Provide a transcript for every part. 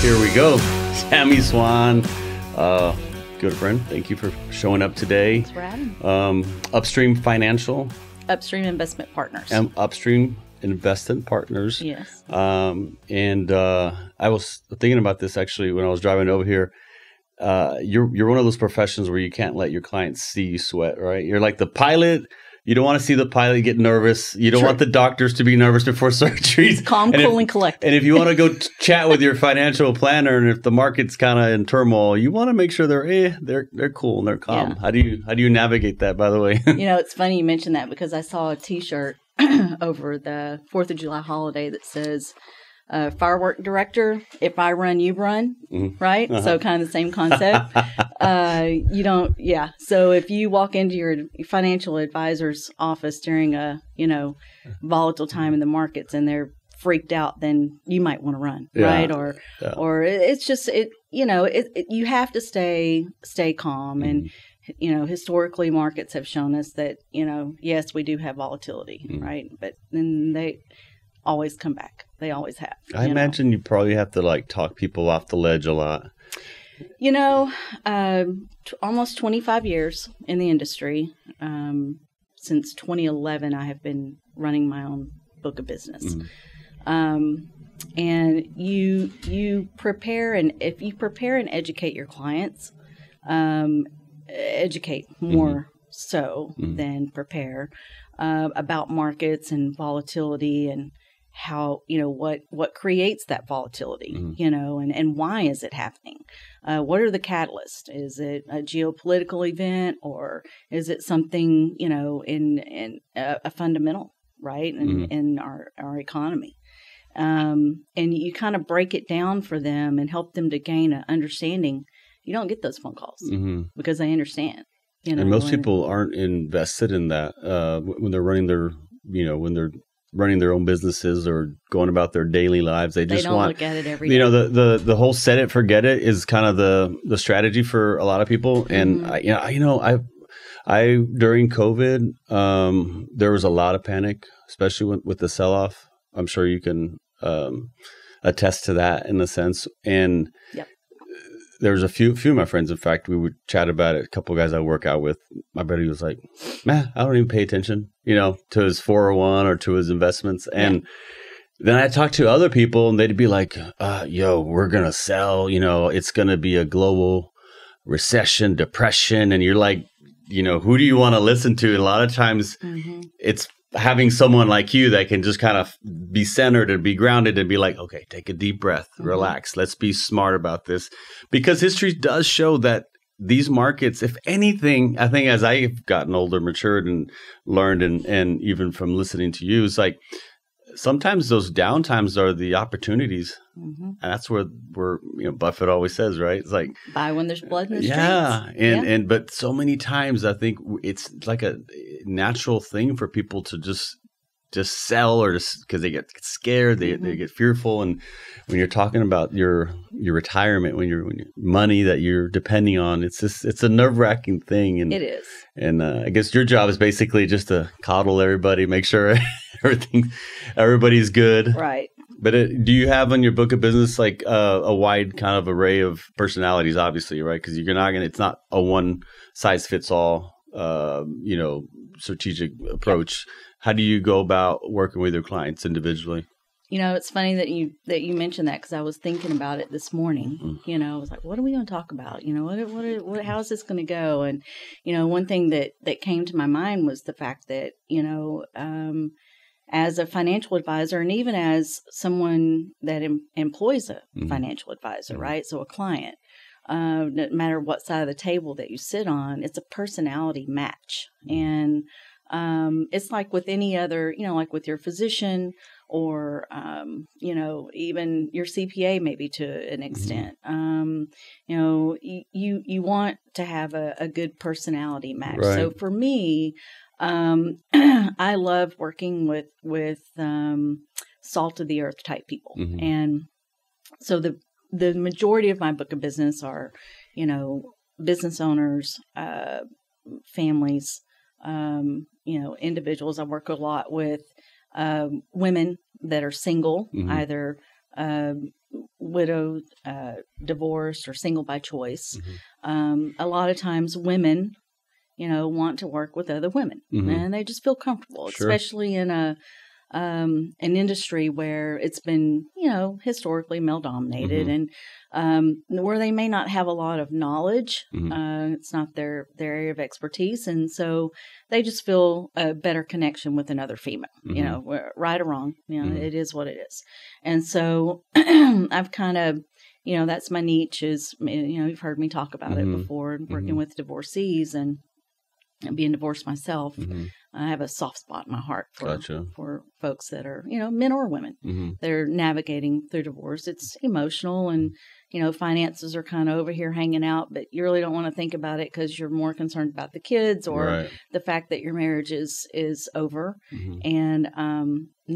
Here we go. Tammy Swann, good friend. Thank you for showing up today. Thanks for having me. Upstream Financial. Upstream Investment Partners. Upstream Investment Partners. Yes. I was thinking about this actually when I was driving over here. You're one of those professions where you can't let your clients see you sweat, right? You're like the pilot. You don't want to see the pilot get nervous. You don't want the doctors to be nervous before surgeries. Calm, cool, and collected. And if you want to go chat with your financial planner, and if the market's kind of in turmoil, you want to make sure they're cool and they're calm. Yeah. How do you navigate that? By the way, It's funny you mentioned that because I saw a T-shirt over the 4th of July holiday that says, firework director, if I run, you run, right? Uh-huh. So kind of the same concept. So if you walk into your financial advisor's office during a, volatile time in the markets and they're freaked out, then you might want to run, right? Or it's just, you have to stay calm. And, historically markets have shown us that, yes, we do have volatility, right? But then they always come back. They always have. I imagine you probably have to talk people off the ledge a lot. Almost 25 years in the industry. Since 2011, I have been running my own book of business. And you prepare, and if you prepare and educate your clients, educate more so than prepare about markets and volatility and how, what creates that volatility, and why is it happening? What are the catalysts? Is it a geopolitical event, or is it something, in a fundamental, right? In our economy. And you kind of break it down for them and help them to gain an understanding. You don't get those phone calls because they understand. And most people aren't invested in that when they're running their own businesses or going about their daily lives. They just don't look at it every day. The whole set it, forget it is kind of the strategy for a lot of people. And I during COVID, there was a lot of panic, especially with the sell-off. I'm sure you can attest to that in a sense. And there's a few of my friends, in fact, we would chat about it. A couple of guys I work out with, my buddy was like, man, I don't even pay attention, to his 401 or to his investments. And then I talked to other people and they'd be like, we're going to sell, it's going to be a global recession, depression. And you're like, who do you want to listen to? And a lot of times it's having someone like you that can just kind of be centered and be grounded and be like, okay, take a deep breath, relax. Let's be smart about this. Because history does show that these markets, if anything, I think as I've gotten older, matured and learned and even from listening to you, it's like sometimes those downtimes are the opportunities. And that's where Buffett always says, right? It's like buy when there's blood in the streets. But so many times I think it's like a natural thing for people to just sell or just because they get scared, they get fearful. And when you're talking about your retirement, when your money that you're depending on, it's a nerve-wracking thing. And it is. And I guess your job is basically just to coddle everybody, make sure everybody's good. Right. But do you have on your book of business like a wide kind of array of personalities, obviously, right? Because it's not a one size fits all, strategic approach. How do you go about working with your clients individually? It's funny that you mentioned that because I was thinking about it this morning. I was like, what are we going to talk about? How is this going to go? And, one thing that came to my mind was the fact that, as a financial advisor and even as someone that employs a financial advisor, right? So a client, no matter what side of the table that you sit on, it's a personality match. And it's like with any other, like with your physician or, even your CPA maybe to an extent. You want to have a good personality match. Right. So for me, I love working with salt of the earth type people. And so the majority of my book of business are, business owners, families, individuals. I work a lot with women that are single, either widow, divorced, or single by choice. A lot of times women, want to work with other women, and they just feel comfortable, especially in an industry where it's been, historically male dominated, and where they may not have a lot of knowledge. It's not their area of expertise, and so they just feel a better connection with another female. Right or wrong, it is what it is. And so I've kind of, that's my niche. Is you've heard me talk about it before, working with divorcees and being divorced myself. I have a soft spot in my heart for folks that are, men or women. They're navigating through divorce. It's emotional, and, finances are kind of over here hanging out, but you really don't want to think about it because you're more concerned about the kids or the fact that your marriage is over. And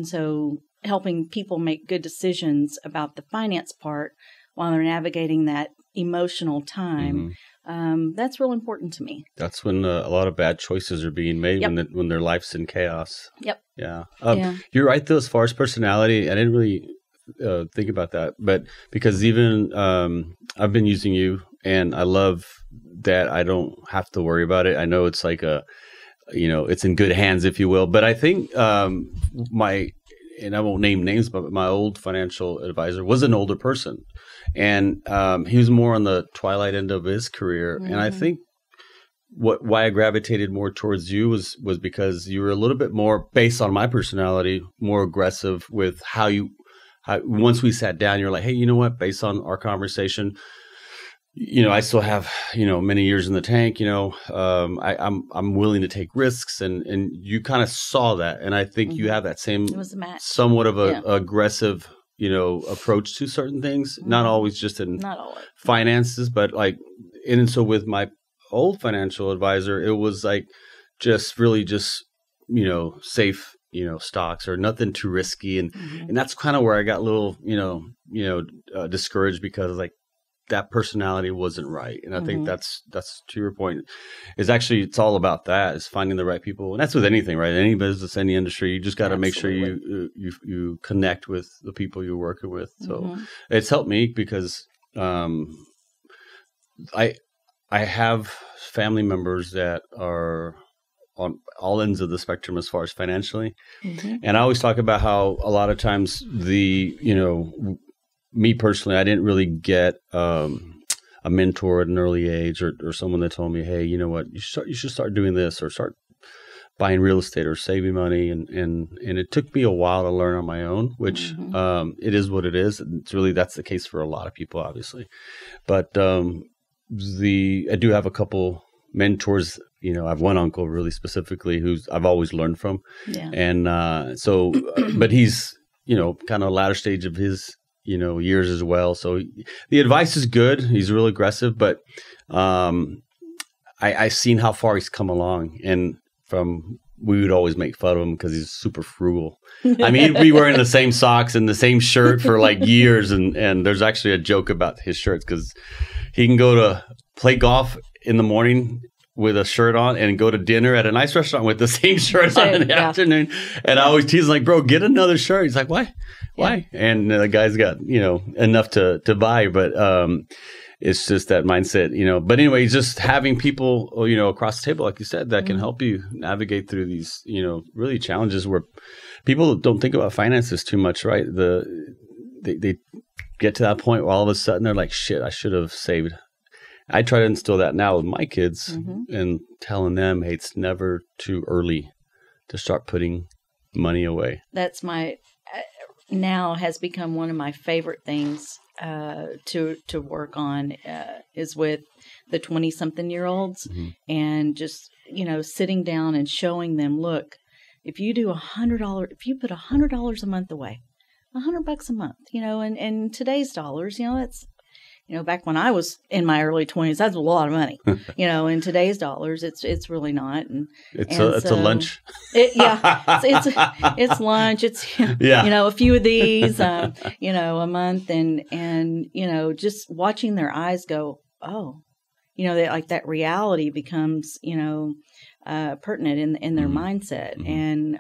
so helping people make good decisions about the finance part while they're navigating that emotional time. That's real important to me. That's when a lot of bad choices are being made when their life's in chaos. Yeah. You're right, though, as far as personality. I didn't really think about that, but because even I've been using you, and I love that I don't have to worry about it. I know it's like it's in good hands, if you will. But I think and I won't name names, but my old financial advisor was an older person. And he was more on the twilight end of his career. And I think why I gravitated more towards you was because you were a little bit more, based on my personality, more aggressive with how once we sat down, you're like, hey, you know what? Based on our conversation, I still have, many years in the tank, I'm willing to take risks, and you kind of saw that. And I think you have that same somewhat of a aggressive, approach to certain things, not always just in finances, but and so with my old financial advisor, it was like just really just, safe, stocks or nothing too risky. And that's kind of where I got a little, discouraged, because that personality wasn't right. And I think that's to your point, it's all about that, is finding the right people. And that's with anything, right? Any business, any industry, you just got to make sure you connect with the people you're working with. So it's helped me because I have family members that are on all ends of the spectrum as far as financially. And I always talk about how a lot of times me personally, I didn't really get a mentor at an early age, or someone that told me, hey, you know what, you should start doing this, or start buying real estate or saving money. And it took me a while to learn on my own, which it is what it is. That's the case for a lot of people, obviously. But I do have a couple mentors. I have one uncle really specifically who's I've always learned from. And but he's, kind of latter stage of his years as well. So the advice is good. He's real aggressive, but I've seen how far he's come along. And we would always make fun of him because he's super frugal. I mean, he'd be wearing the same socks and the same shirt for years. And there's actually a joke about his shirts, because he can go to play golf in the morning with a shirt on and go to dinner at a nice restaurant with the same shirt on in the afternoon. And I always tease him, bro, get another shirt. He's like, why? And the guy's got, enough to buy, but it's just that mindset, but anyway, just having people, across the table, like you said, that can help you navigate through these, really challenges where people don't think about finances too much, right? They get to that point where all of a sudden they're like, shit, I should have saved. I try to instill that now with my kids and telling them, hey, it's never too early to start putting money away. That's now has become one of my favorite things to work on is with the 20-something-year-olds, and just, sitting down and showing them, look, if you do if you put $100 a month away, $100 a month, and today's dollars, that's, back when I was in my early 20s, that's a lot of money. In today's dollars, it's really not. And it's a lunch. It's lunch. It's a few of these, a month, and just watching their eyes go, oh, that reality becomes pertinent in their mindset, and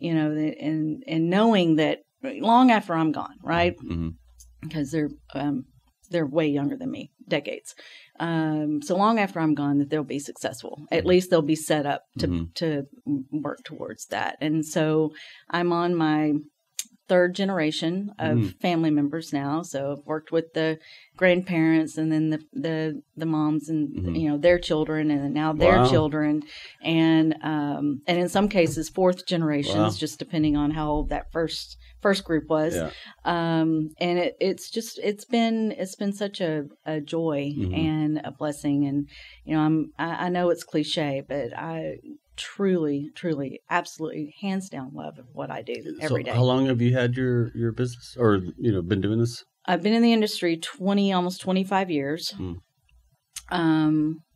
and knowing that long after I'm gone, right? Mm-hmm. Because they're way younger than me, decades. So long after I'm gone, that they'll be successful. At least they'll be set up to work towards that. And so I'm on my third generation of family members now. So I've worked with the grandparents and then the moms and you know, their children and now their children and in some cases fourth generations, just depending on how old that first group was. Yeah. And it's been such a joy and a blessing. And you know, I know it's cliche, but I truly, absolutely, hands down love of what I do every day. How long have you had your business, or you know, been doing this? I've been in the industry almost 25 years.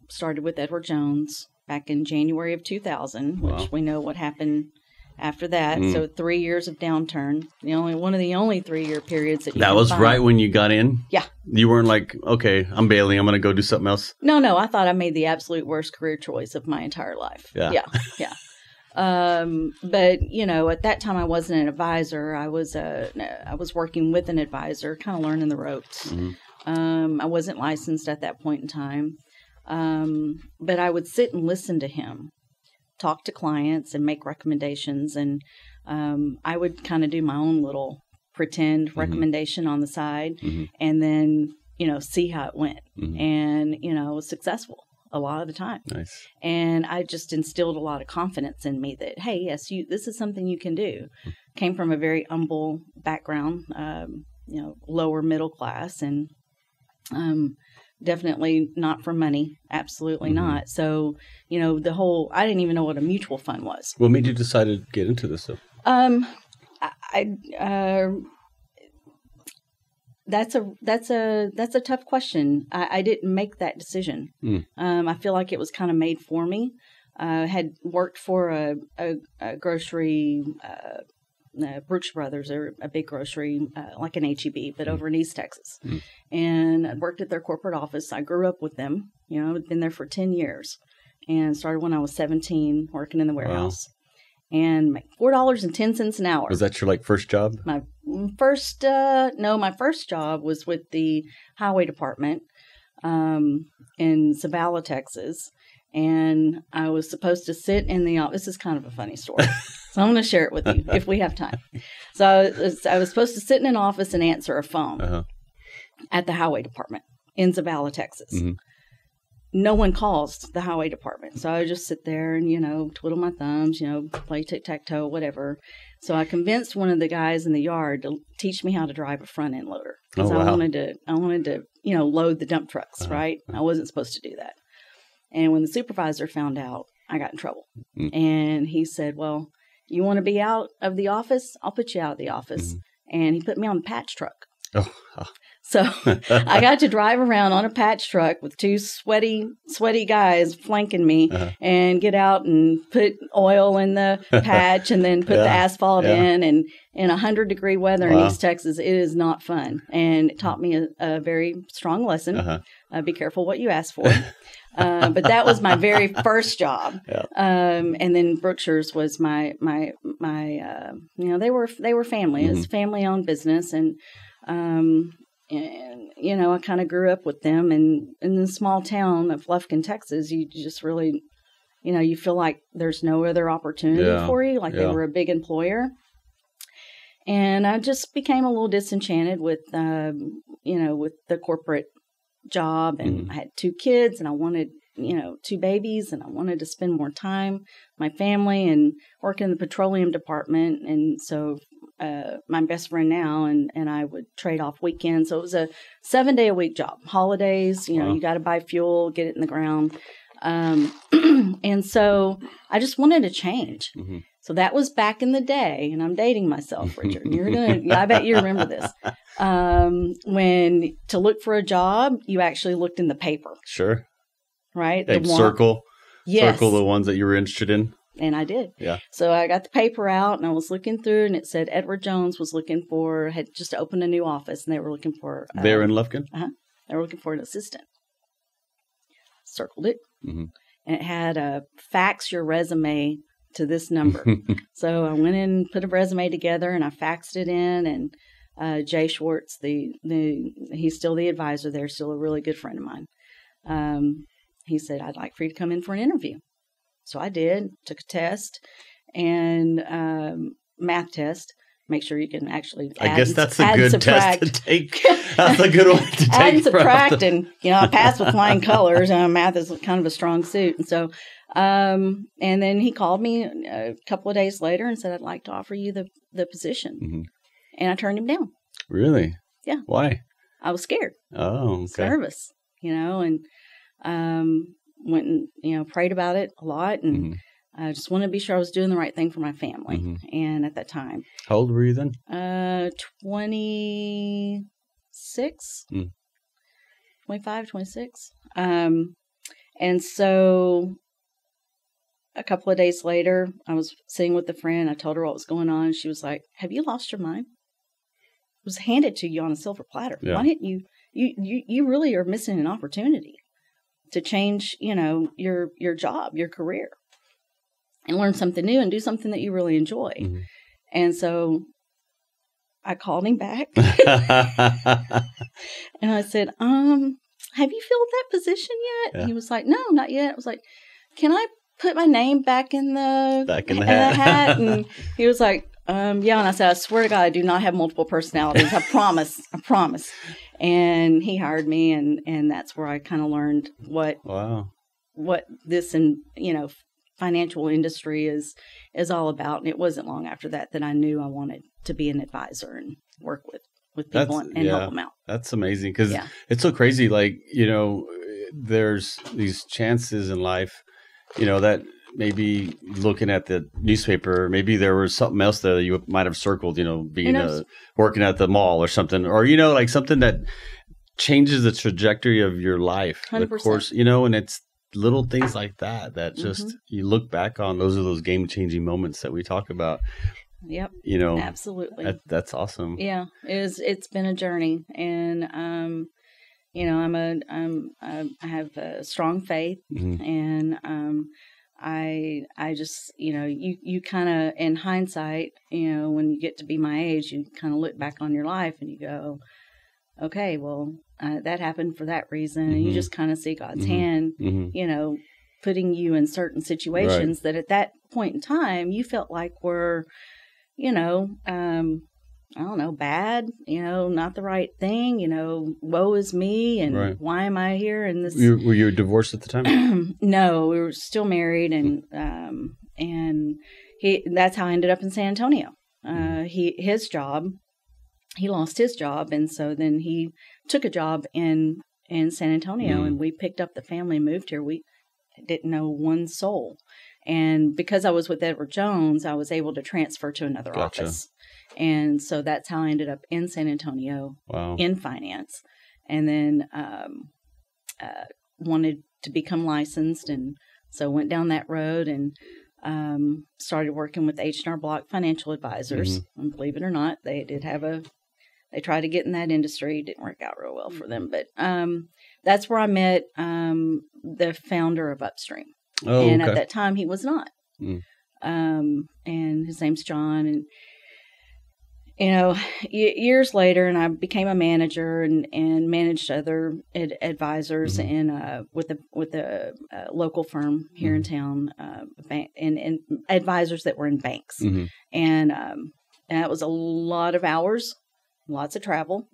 Started with Edward Jones back in January of 2000, which we know what happened after that. So 3 years of downturn. One of the only 3-year periods that was find. Right when you got in? Yeah. You weren't like, okay, I'm bailing, I'm going to go do something else? No. I thought I made the absolute worst career choice of my entire life. Yeah. But you know, at that time I wasn't an advisor. I was working with an advisor, kind of learning the ropes. I wasn't licensed at that point in time. But I would sit and listen to him talk to clients and make recommendations. And I would kind of do my own little pretend recommendation on the side and then, you know, see how it went. And, you know, it was successful a lot of the time. Nice. And I just instilled a lot of confidence in me that, hey, yes, this is something you can do. Came from a very humble background, you know, lower middle class and definitely not for money. Absolutely not. So, you know, I didn't even know what a mutual fund was. What made you decide to get into this though? That's a tough question. I didn't make that decision. I feel like it was kind of made for me. Had worked for a grocery, Brooks Brothers, are a big grocery, like an H-E-B, but over in East Texas. And I worked at their corporate office. I grew up with them. You know, I'd been there for 10 years and started when I was 17 working in the warehouse. And make $4.10 an hour. Was that your first job? My first job was with the highway department in Zavala, Texas. And I was supposed to sit in the office. This is kind of a funny story. So I'm going to share it with you if we have time. So I was supposed to sit in an office and answer a phone at the highway department in Zavala, Texas. No one calls the highway department. So I would just sit there and, you know, twiddle my thumbs, you know, play tic-tac-toe, whatever. So I convinced one of the guys in the yard to teach me how to drive a front-end loader. Because I wanted to, you know, load the dump trucks, right? I wasn't supposed to do that. And when the supervisor found out, I got in trouble. And he said, well, you want to be out of the office? I'll put you out of the office. And he put me on the patch truck. So I got to drive around on a patch truck with two sweaty guys flanking me and get out and put oil in the patch and then put the asphalt in. And in 100-degree weather in East Texas, it is not fun. And it taught me a very strong lesson. Be careful what you ask for. But that was my very first job. And then Brookshire's was my you know, they were family. It was a family-owned business. And you know, I kind of grew up with them. And in the small town of Lufkin, Texas, you just really, you know, you feel like there's no other opportunity for you. Like they were a big employer. And I just became a little disenchanted with, you know, with the corporate job. And I had 2 kids and I wanted, you know, 2 babies, and I wanted to spend more time with my family and work in the petroleum department. And so my best friend now and I would trade off weekends. So it was a 7-day-a-week job. Holidays, you know, you got to buy fuel, get it in the ground. And so I just wanted to change. So that was back in the day, and I'm dating myself, Richard. I bet you remember this. When to look for a job, you actually looked in the paper. Sure. Right? Circle the ones that you were interested in. And I did. Yeah. So I got the paper out and I was looking through, and it said Edward Jones had just opened a new office, and they were looking for. There in Lufkin? They were looking for an assistant. Circled it. And it had fax your resume to this number. So I went in, put a resume together, and I faxed it in. And Jay Schwartz, he's still the advisor there, still a really good friend of mine. He said, I'd like for you to come in for an interview. So I did, took a test, and math test. Make sure you can actually add, I guess that's a good test to take. That's a good one to take. Add and subtract, and I passed with flying colors. Math is kind of a strong suit, and so and then he called me a couple of days later and said, I'd like to offer you the position, and I turned him down. Really? Yeah. Why? I was scared. Oh, okay. Nervous, and went and prayed about it a lot, and I just wanted to be sure I was doing the right thing for my family. And at that time, how old were you then? 26, 25, 26. And so a couple of days later, I was sitting with a friend. I told her what was going on. She was like, "Have you lost your mind? It was handed to you on a silver platter. Yeah. Why didn't you really are missing an opportunity to change, your job, your career, and learn something new and do something that you really enjoy." And so I called him back and I said, have you filled that position yet? Yeah. He was like, no, not yet. I was like, can I put my name back in the hat? And he was like, yeah. And I said, I swear to God, I do not have multiple personalities. I promise. And he hired me, and that's where I kind of learned what this financial industry is all about. And it wasn't long after that I knew I wanted to be an advisor and work with people and help them out. That's amazing, because it's so crazy. Like, there's these chances in life, that maybe looking at the newspaper, maybe there was something else there that you might have circled, being working at the mall or something, or, like something that changes the trajectory of your life. 100%. Of course, and it's little things like that just you look back on. Those are those game-changing moments that we talk about. Yep. Absolutely. That's awesome. Yeah, it's been a journey, and I have a strong faith, and I just you kind of, in hindsight, when you get to be my age, you kind of look back on your life and you go, okay, well, that happened for that reason, and you just kind of see God's hand, putting you in certain situations that at that point in time you felt like were, I don't know, bad, not the right thing, woe is me, and why am I here? And this. Were you divorced at the time? No, we were still married, and that's how I ended up in San Antonio. He lost his job, and so then he took a job in San Antonio, and we picked up the family and moved here. We didn't know one soul. And because I was with Edward Jones, I was able to transfer to another office. And so that's how I ended up in San Antonio in finance. And then wanted to become licensed. And so went down that road and started working with H&R Block Financial Advisors. And believe it or not, they tried to get in that industry. It didn't work out real well for them. But that's where I met the founder of Upstream. Oh, and at that time, he was not. And his name's John. And, years later, and I became a manager and managed other advisors with a local firm here in town, and advisors that were in banks. And that was a lot of hours, lots of travel.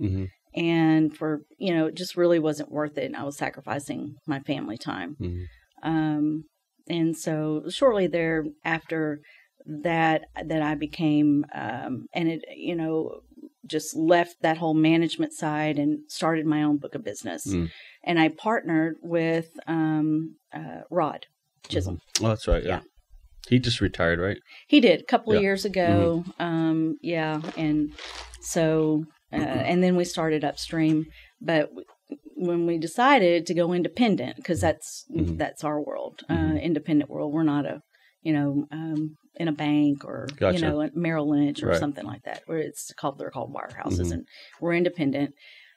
And for, it just really wasn't worth it. And I was sacrificing my family time. And so shortly thereafter that I became, and it, just left that whole management side and started my own book of business. And I partnered with Rod Chisholm. Oh, that's right. Yeah. He just retired, right? He did a couple of years ago. And so, and then we started Upstream, but when we decided to go independent, because that's our world, independent world. We're not in a bank or at Merrill Lynch or something like that, where they're called wirehouses, and we're independent.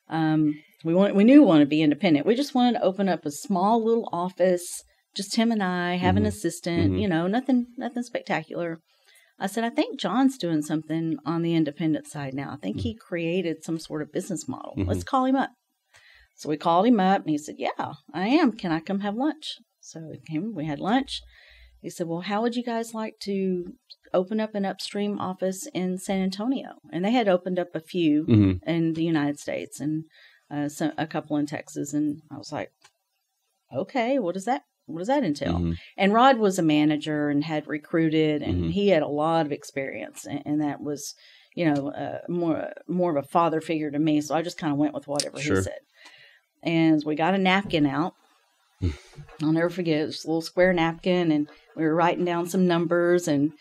We knew we wanted to be independent. We just wanted to open up a small little office just him and I have an assistant, nothing spectacular. I said, I think John's doing something on the independent side now. I think he created some sort of business model. Let's call him up. So we called him up and he said, yeah, I am. Can I come have lunch? So he came, we had lunch. He said, well, how would you guys like to open up an Upstream office in San Antonio? And they had opened up a few in the United States and a couple in Texas. And I was like, okay, what does that entail? And Rod was a manager and had recruited, and he had a lot of experience. And that was, more of a father figure to me. So I just kind of went with whatever he said. And we got a napkin out. I'll never forget. It was a little square napkin, and we were writing down some numbers and,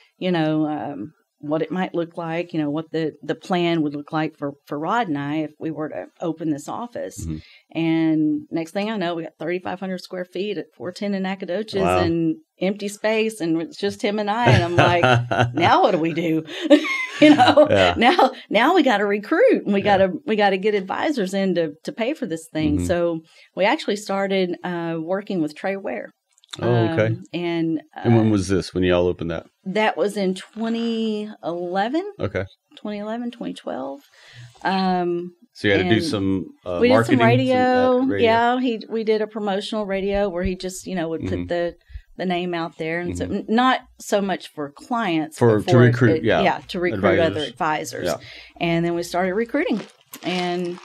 what it might look like, what the plan would look like for Rod and I if we were to open this office. And next thing I know, we got 3,500 square feet at 410 in Nacogdoches and empty space. And it's just him and I. And I'm like, now what do we do? Now we got to recruit and we got to get advisors in to pay for this thing. So we actually started working with Trey Ware. Oh, okay. And when was this, when y'all opened that? That was in 2011. Okay. 2011, 2012. So you had to do some we marketing? did some radio. Yeah, we did a promotional radio where he just, would put the name out there. And so not so much for clients. To recruit, to recruit other advisors. Yeah. And then we started recruiting. And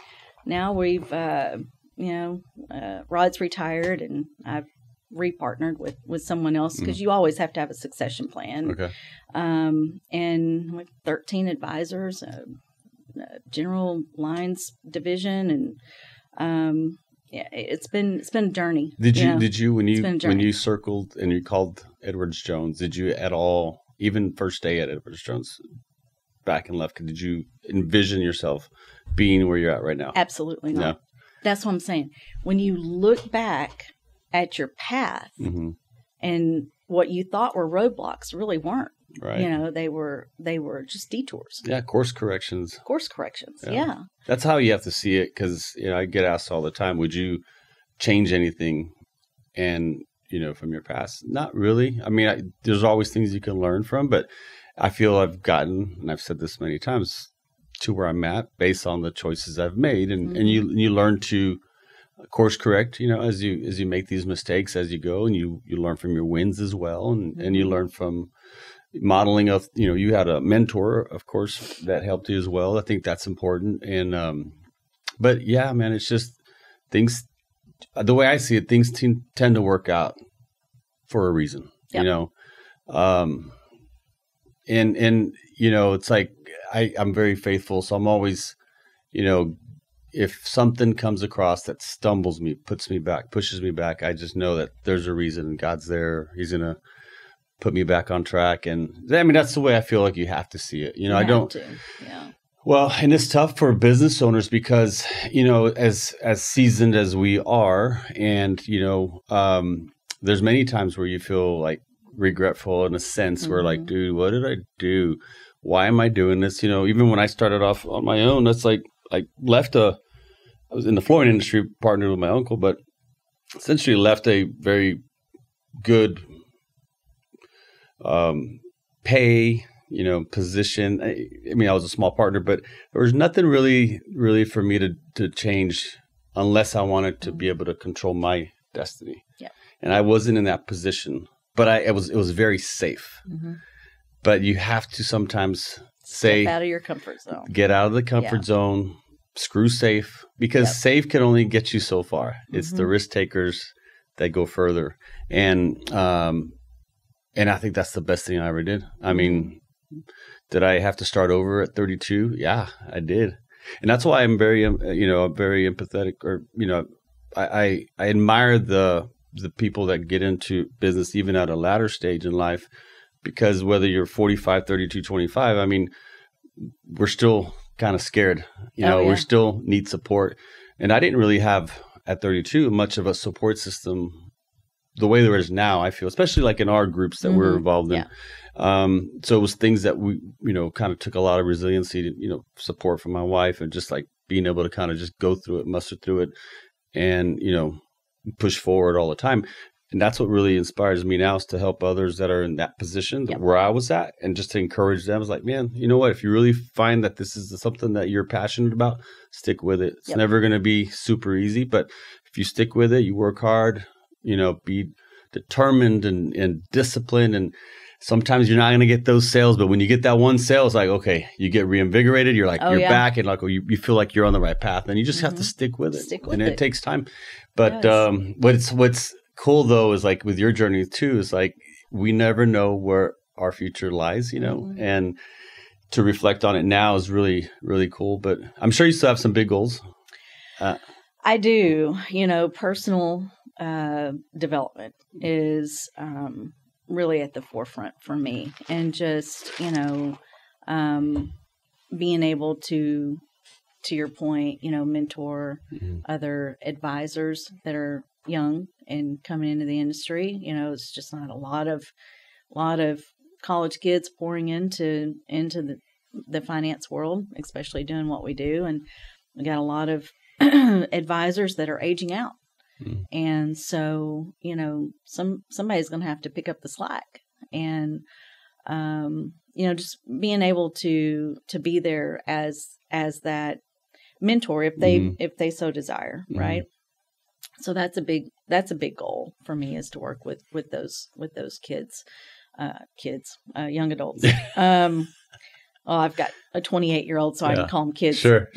now we've, Rod's retired and I've repartnered with someone else because you always have to have a succession plan. Okay. And with 13 advisors, general lines division, and it's been a journey. Did you when you circled and you called Edwards Jones, did you at all, even first day at Edwards Jones, back and left, did you envision yourself being where you're at right now? Absolutely not. No. That's what I'm saying. When you look back at your path and what you thought were roadblocks really weren't. Right. They were just detours. Yeah, course corrections. Yeah. That's how you have to see it, because I get asked all the time, would you change anything and from your past? Not really. I mean, there's always things you can learn from, but I feel I've gotten, and I've said this many times, to where I'm at based on the choices I've made, and you learn to course correct, as you make these mistakes as you go, and you learn from your wins as well, and you learn from modeling of, you had a mentor, of course, that helped you as well. I think that's important. And but yeah, man, it's just things, the way I see it, things tend to work out for a reason. Yep. And it's like I'm very faithful, so I'm always, if something comes across that stumbles me, puts me back, pushes me back, I just know that there's a reason. God's there. He's going to put me back on track. And I mean, that's the way I feel like you have to see it. I don't. Yeah. Well, and it's tough for business owners because, as seasoned as we are, and, there's many times where you feel like regretful in a sense where like, dude, what did I do? Why am I doing this? Even when I started off on my own, that's like, I was in the flooring industry, partnered with my uncle, but essentially left a very good pay, position. I mean, I was a small partner, but there was nothing really for me to change unless I wanted to be able to control my destiny. Yeah. And I wasn't in that position, but it was very safe. But you have to sometimes step out of your comfort zone. Get out of the comfort zone. Screw safe, because safe can only get you so far. It's the risk takers that go further. And I think that's the best thing I ever did. I mean, did I have to start over at 32? Yeah, I did. And that's why I'm very, very empathetic, or, I admire the people that get into business even at a latter stage in life, because whether you're 45, 32, 25, I mean, we're still kind of scared, we still need support. And I didn't really have at 32 much of a support system the way there is now, I feel, especially like in our groups that we're involved in. So it was things that we, kind of took a lot of resiliency to, support from my wife, and just like being able to kind of just go through it, muster through it, and, push forward all the time. that's what really inspires me now, is to help others that are in that position where I was at, and just to encourage them. It's like, man, you know what? If you really find that this is something that you're passionate about, stick with it. It's never going to be super easy, but if you stick with it, you work hard, be determined and disciplined. And sometimes you're not going to get those sales, but when you get that one sale, it's like, okay, you get reinvigorated. You're like, back, and like, you feel like you're on the right path, and you just have to stick with it. And it takes time. But what's cool though is, like, with your journey too, is like, we never know where our future lies, and to reflect on it now is really, really cool. But I'm sure you still have some big goals. I do. Personal development is really at the forefront for me, and just being able to your point, mentor other advisors that are young and coming into the industry. It's just not a lot of college kids pouring into the finance world, especially doing what we do, and we got a lot of advisors that are aging out. And so, somebody's going to have to pick up the slack, and, just being able to be there as that mentor, if they so desire. Right. So that's a big goal for me, is to work with those kids, young adults. Well, I've got a 28-year-old, so I can call them kids. Sure.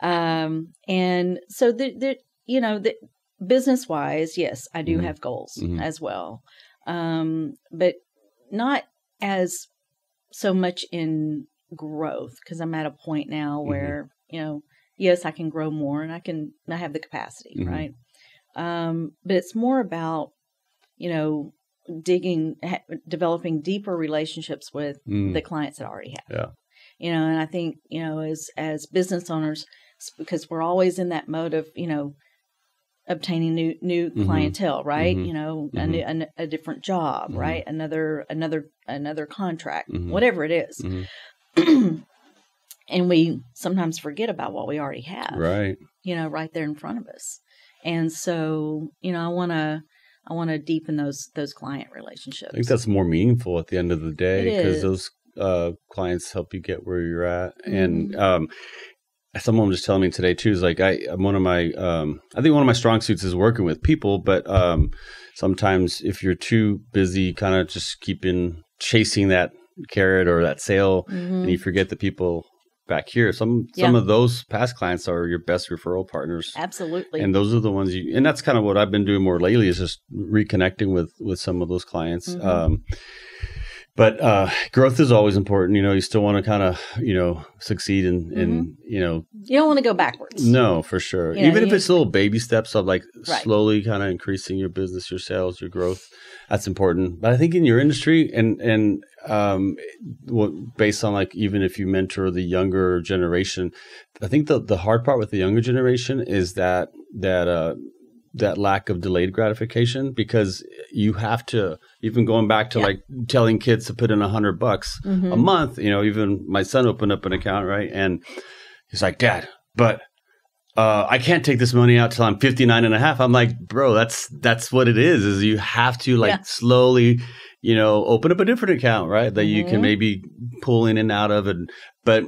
And so the business-wise, yes, I do have goals as well, but not as so much in growth, because I'm at a point now where yes, I can grow more, and I have the capacity, right? But it's more about developing deeper relationships with the clients that I already have. And I think as business owners, because we're always in that mode of obtaining new clientele, right? A different job, right? Another contract, whatever it is. And we sometimes forget about what we already have, right? Right there in front of us. And so, I want to deepen those client relationships. I think that's more meaningful at the end of the day, because those clients help you get where you're at. And someone was just telling me today too, is like, I'm one of my, I think one of my strong suits is working with people, but sometimes if you're too busy kind of just chasing that carrot or that sale, and you forget the people back here, some of those past clients are your best referral partners. Absolutely. And those are the ones and that's kind of what I've been doing more lately, is just reconnecting with some of those clients. But growth is always important. You still want to kind of, succeed in you don't want to go backwards. No, for sure. Even if it's little baby steps of like slowly kind of increasing your business, your sales, your growth, that's important. But I think in your industry and based on, like, even if you mentor the younger generation, I think the hard part with the younger generation is that lack of delayed gratification, because you have to, even going back to like telling kids to put in $100 a month, even my son opened up an account, right? And he's like, Dad, but I can't take this money out till I'm 59 and a half. I'm like, bro, that's what it is you have to slowly, open up a different account, right? That you can maybe pull in and out of. But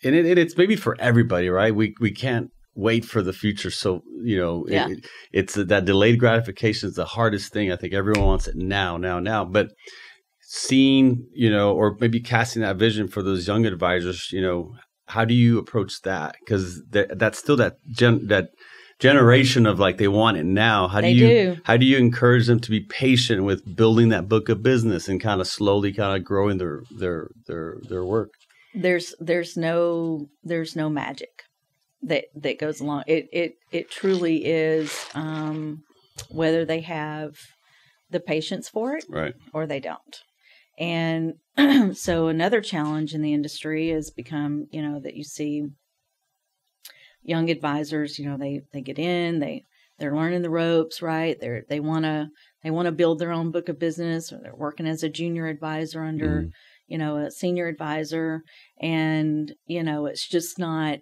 it's maybe for everybody, right? We can't wait for the future. So, it's that delayed gratification is the hardest thing. I think everyone wants it now. But seeing, or maybe casting that vision for those young advisors, how do you approach that? Because that's still that generation of like, they want it now. How do you encourage them to be patient with building that book of business and kind of slowly kind of growing their work? There's no magic that goes along. It truly is, whether they have the patience for it, right, or they don't. And so another challenge in the industry has become, that you see young advisors, they get in, they're learning the ropes, right? They want to build their own book of business, or they're working as a junior advisor under, a senior advisor, and it's just not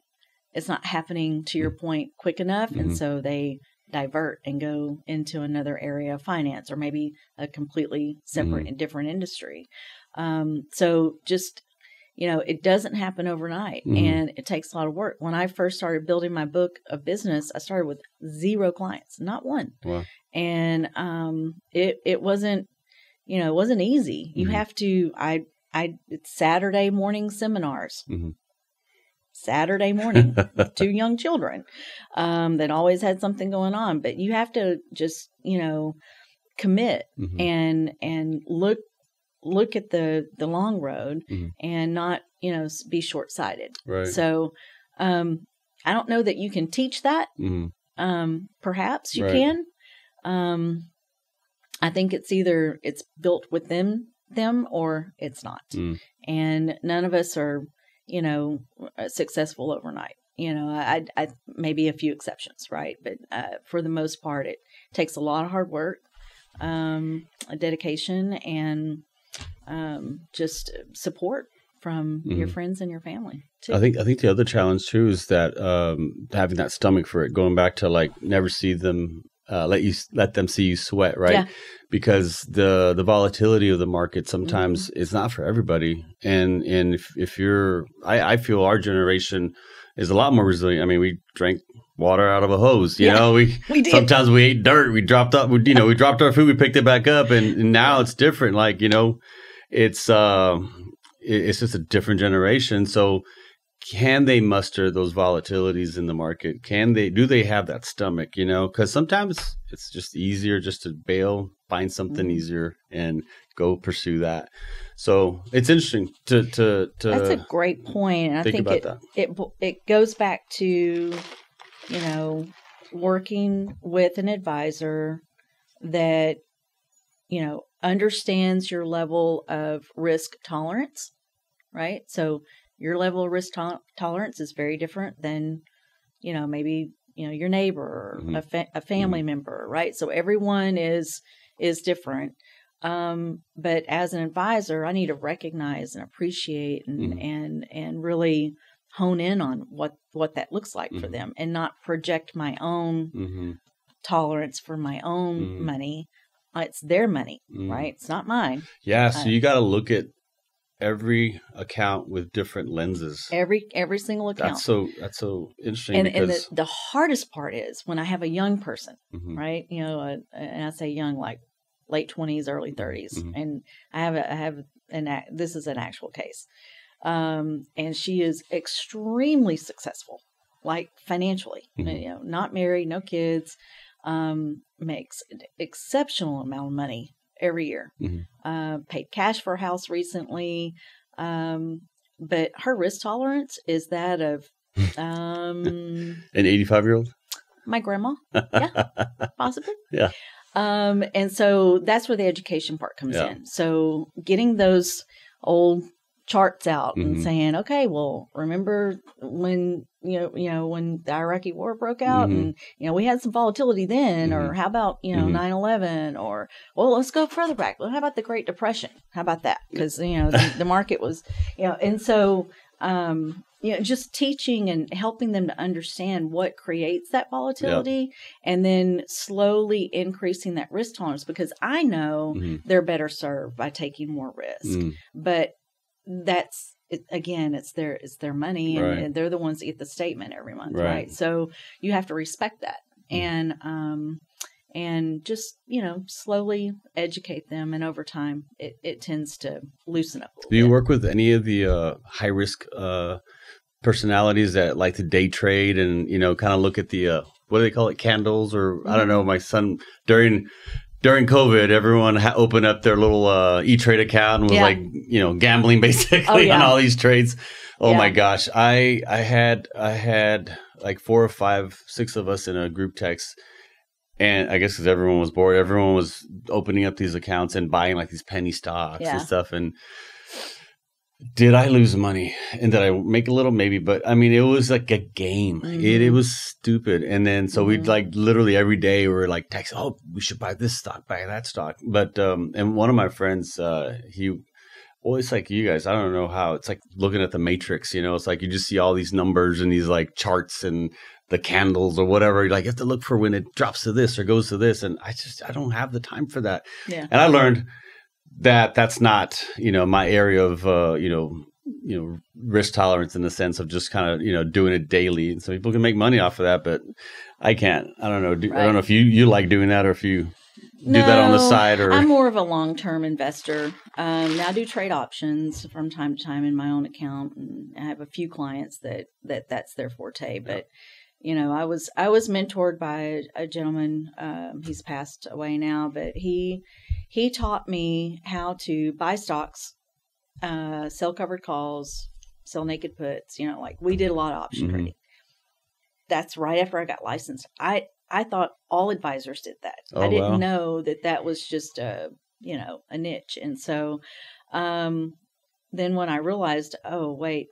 happening, to your point, quick enough. And so they divert and go into another area of finance, or maybe a completely separate and different industry. So just, it doesn't happen overnight, and it takes a lot of work. When I first started building my book of business, I started with 0 clients, not one. Wow. And it wasn't, it wasn't easy. You have to, it's Saturday morning seminars. Saturday morning with 2 young children that always had something going on. But you have to just, commit and look at the long road and not, be short-sighted. Right. So I don't know that you can teach that. Perhaps you can. I think it's built within them or it's not. And none of us are, successful overnight. I maybe a few exceptions, right? But for the most part, it takes a lot of hard work, a dedication, and just support from your friends and your family too. I think the other challenge too is that having that stomach for it. Going back to like never see them. Let them see you sweat, right? Yeah. Because the volatility of the market sometimes is not for everybody. And if you're, I feel our generation is a lot more resilient. I mean, we drank water out of a hose. You know, we did. Sometimes we ate dirt. We dropped up. We dropped our food. We picked it back up, and now it's different. Like it's just a different generation. So. Can they muster those volatilities in the market? Do they have that stomach, because sometimes it's just easier just to bail, find something easier and go pursue that. So it's interesting to that's a great point. And I think it goes back to, working with an advisor that, understands your level of risk tolerance, right? So your level of risk tolerance is very different than, maybe, your neighbor or a family member, right? So everyone is different. But as an advisor, I need to recognize and appreciate and really hone in on what that looks like for them, and not project my own tolerance for my own money. It's their money, right? It's not mine. Yeah. So you got to look at every account with different lenses. Every single account. That's so interesting. And the hardest part is when I have a young person, right? And I say young, like late 20s, early 30s, and this is an actual case, and she is extremely successful, like financially. Not married, no kids, makes an exceptional amount of money every year. Paid cash for a house recently. But her risk tolerance is that of an 85-year-old? My grandma. Yeah, possibly. Yeah. And so that's where the education part comes in. So getting those old charts out and saying, okay, well, remember when when the Iraqi war broke out and we had some volatility then, or how about 9/11, or let's go further back. Well, how about the Great Depression? How about that? Because the market was and so just teaching and helping them to understand what creates that volatility, and then slowly increasing that risk tolerance, because I know they're better served by taking more risk, but that's it, again, it's their money, and they're the ones that get the statement every month, right? So you have to respect that, and just slowly educate them, and over time it tends to loosen up a little bit. Do you work with any of the high risk personalities that like to day trade and kind of look at the what do they call it, candles, or I don't know. My son during COVID, everyone opened up their little E-Trade account and was like, gambling basically on all these trades. Oh my gosh. I had like 4 or 5, 6 of us in a group text. And I guess because everyone was bored, everyone was opening up these accounts and buying like these penny stocks and stuff. And did I lose money? And did I make a little? Maybe. But I mean, it was like a game. It was stupid. And then so we'd like literally every day we were like text, oh, we should buy this stock, buy that stock. But and one of my friends, it's like you guys, I don't know how. It's like looking at the Matrix, it's like you just see all these numbers and these like charts and the candles or whatever. You're like, you have to look for when it drops to this or goes to this. And I don't have the time for that. Yeah. And I learned that that's not, my area of, risk tolerance in the sense of just kind of, doing it daily. And so people can make money off of that, but I can't. I don't know. I don't know if you like doing that or if you do that on the side. Or I'm more of a long-term investor. Now I do trade options from time to time in my own account, and I have a few clients that's their forte. But I was mentored by a gentleman. He's passed away now, but he taught me how to buy stocks, sell covered calls, sell naked puts. Like we did a lot of option trading. That's right after I got licensed. I thought all advisors did that. Oh, I didn't know that was just a niche. And so, then when I realized, oh, wait,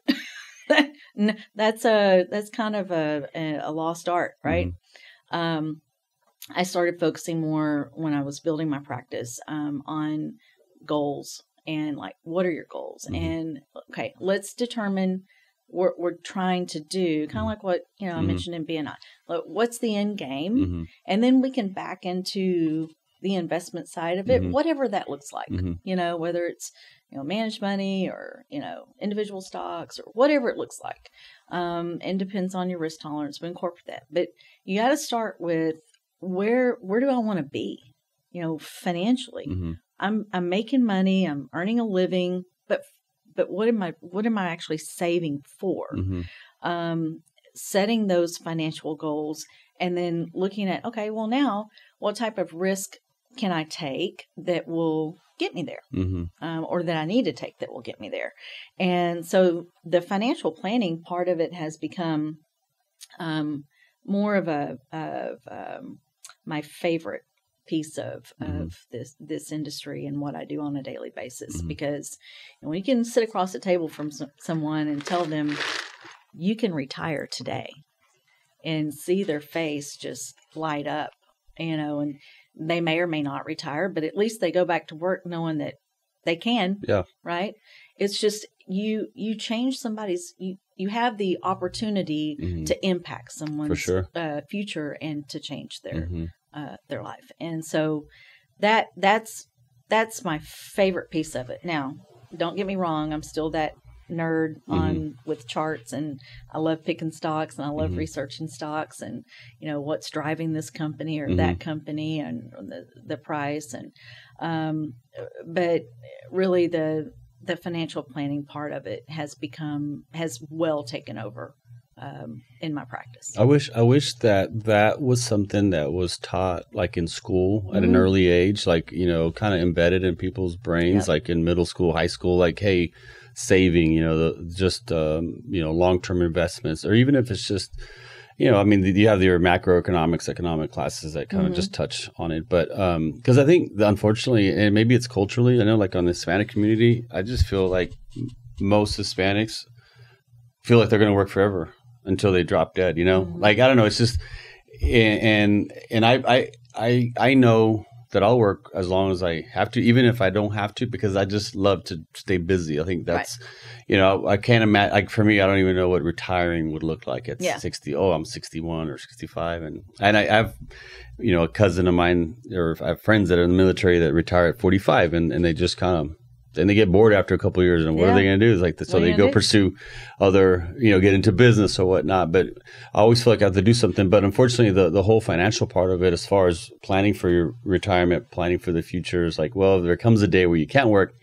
that's kind of a lost art, right? I started focusing more when I was building my practice, on goals and like, what are your goals? And okay, let's determine what we're trying to do, kind of like what I mentioned in BNI. What's the end game? And then we can back into the investment side of it, whatever that looks like. Whether it's managed money or individual stocks or whatever it looks like. And depends on your risk tolerance. We incorporate that, but you got to start with where do I want to be? Financially, I'm making money, I'm earning a living, but what am I actually saving for? Setting those financial goals and then looking at, okay, well now what type of risk can I take that will get me there? Or that I need to take that will get me there. And so the financial planning part of it has become more of my favorite piece of this industry and what I do on a daily basis, because when you can sit across the table from someone and tell them you can retire today and see their face just light up, and they may or may not retire, but at least they go back to work knowing that they can. Yeah. Right. It's just you change somebody's, you have the opportunity to impact someone's future and to change their life. And so that's my favorite piece of it. Now, don't get me wrong. I'm still that nerd with charts, and I love picking stocks, and I love researching stocks and, what's driving this company or that company and the price. And, but really the financial planning part of it has well taken over in my practice. I wish that was something that was taught like in school at an early age, like, kind of embedded in people's brains, like in middle school, high school, like, hey, saving, long-term investments, or even if it's just, you have your macroeconomics, economic classes that kind of just touch on it. But because I think, unfortunately, and maybe it's culturally, I know like on the Hispanic community, I just feel like most Hispanics feel like they're going to work forever until they drop dead, like, I don't know. It's just, and I know that I'll work as long as I have to, even if I don't have to, because I just love to stay busy. I think that's, I can't imagine, like for me, I don't even know what retiring would look like at 60. Oh, I'm 61 or 65. And I have, a cousin of mine, or I have friends that are in the military that retire at 45, and they just kind of, then they get bored after a couple of years, and what are they going to do? It's like, so they go pursue other, get into business or whatnot. But I always feel like I have to do something. But unfortunately, the whole financial part of it, as far as planning for your retirement, planning for the future, is like, well, there comes a day where you can't work.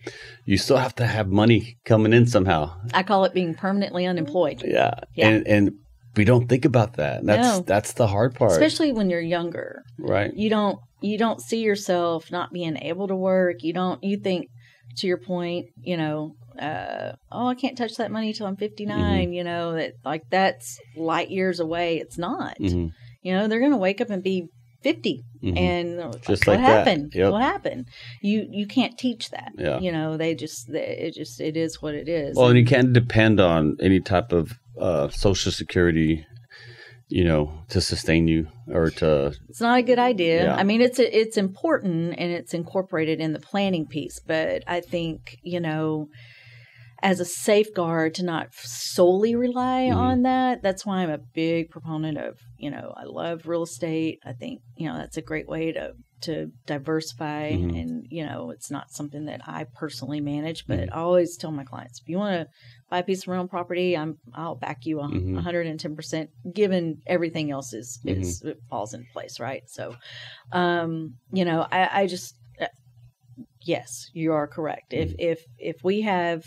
You still have to have money coming in somehow. I call it being permanently unemployed. Yeah. And we don't think about that. That's the hard part. Especially when you're younger. Right. You don't see yourself not being able to work. You think, to your point, I can't touch that money till I'm 59, that like that's light years away. It's not, they're going to wake up and be 50 and just what like happened? That. Yep. What happened? You can't teach that. Yeah. It is what it is. Well, and you can't depend on any type of Social Security, to sustain you or to. It's not a good idea. Yeah. I mean, it's important and it's incorporated in the planning piece, but I think, as a safeguard to not solely rely on that. That's why I'm a big proponent of, I love real estate. I think, that's a great way to diversify and, it's not something that I personally manage, but I always tell my clients, if you want to buy a piece of rental property, I'll back you on 110%, given everything else it falls into place. Right. So, I just, yes, you are correct. If we have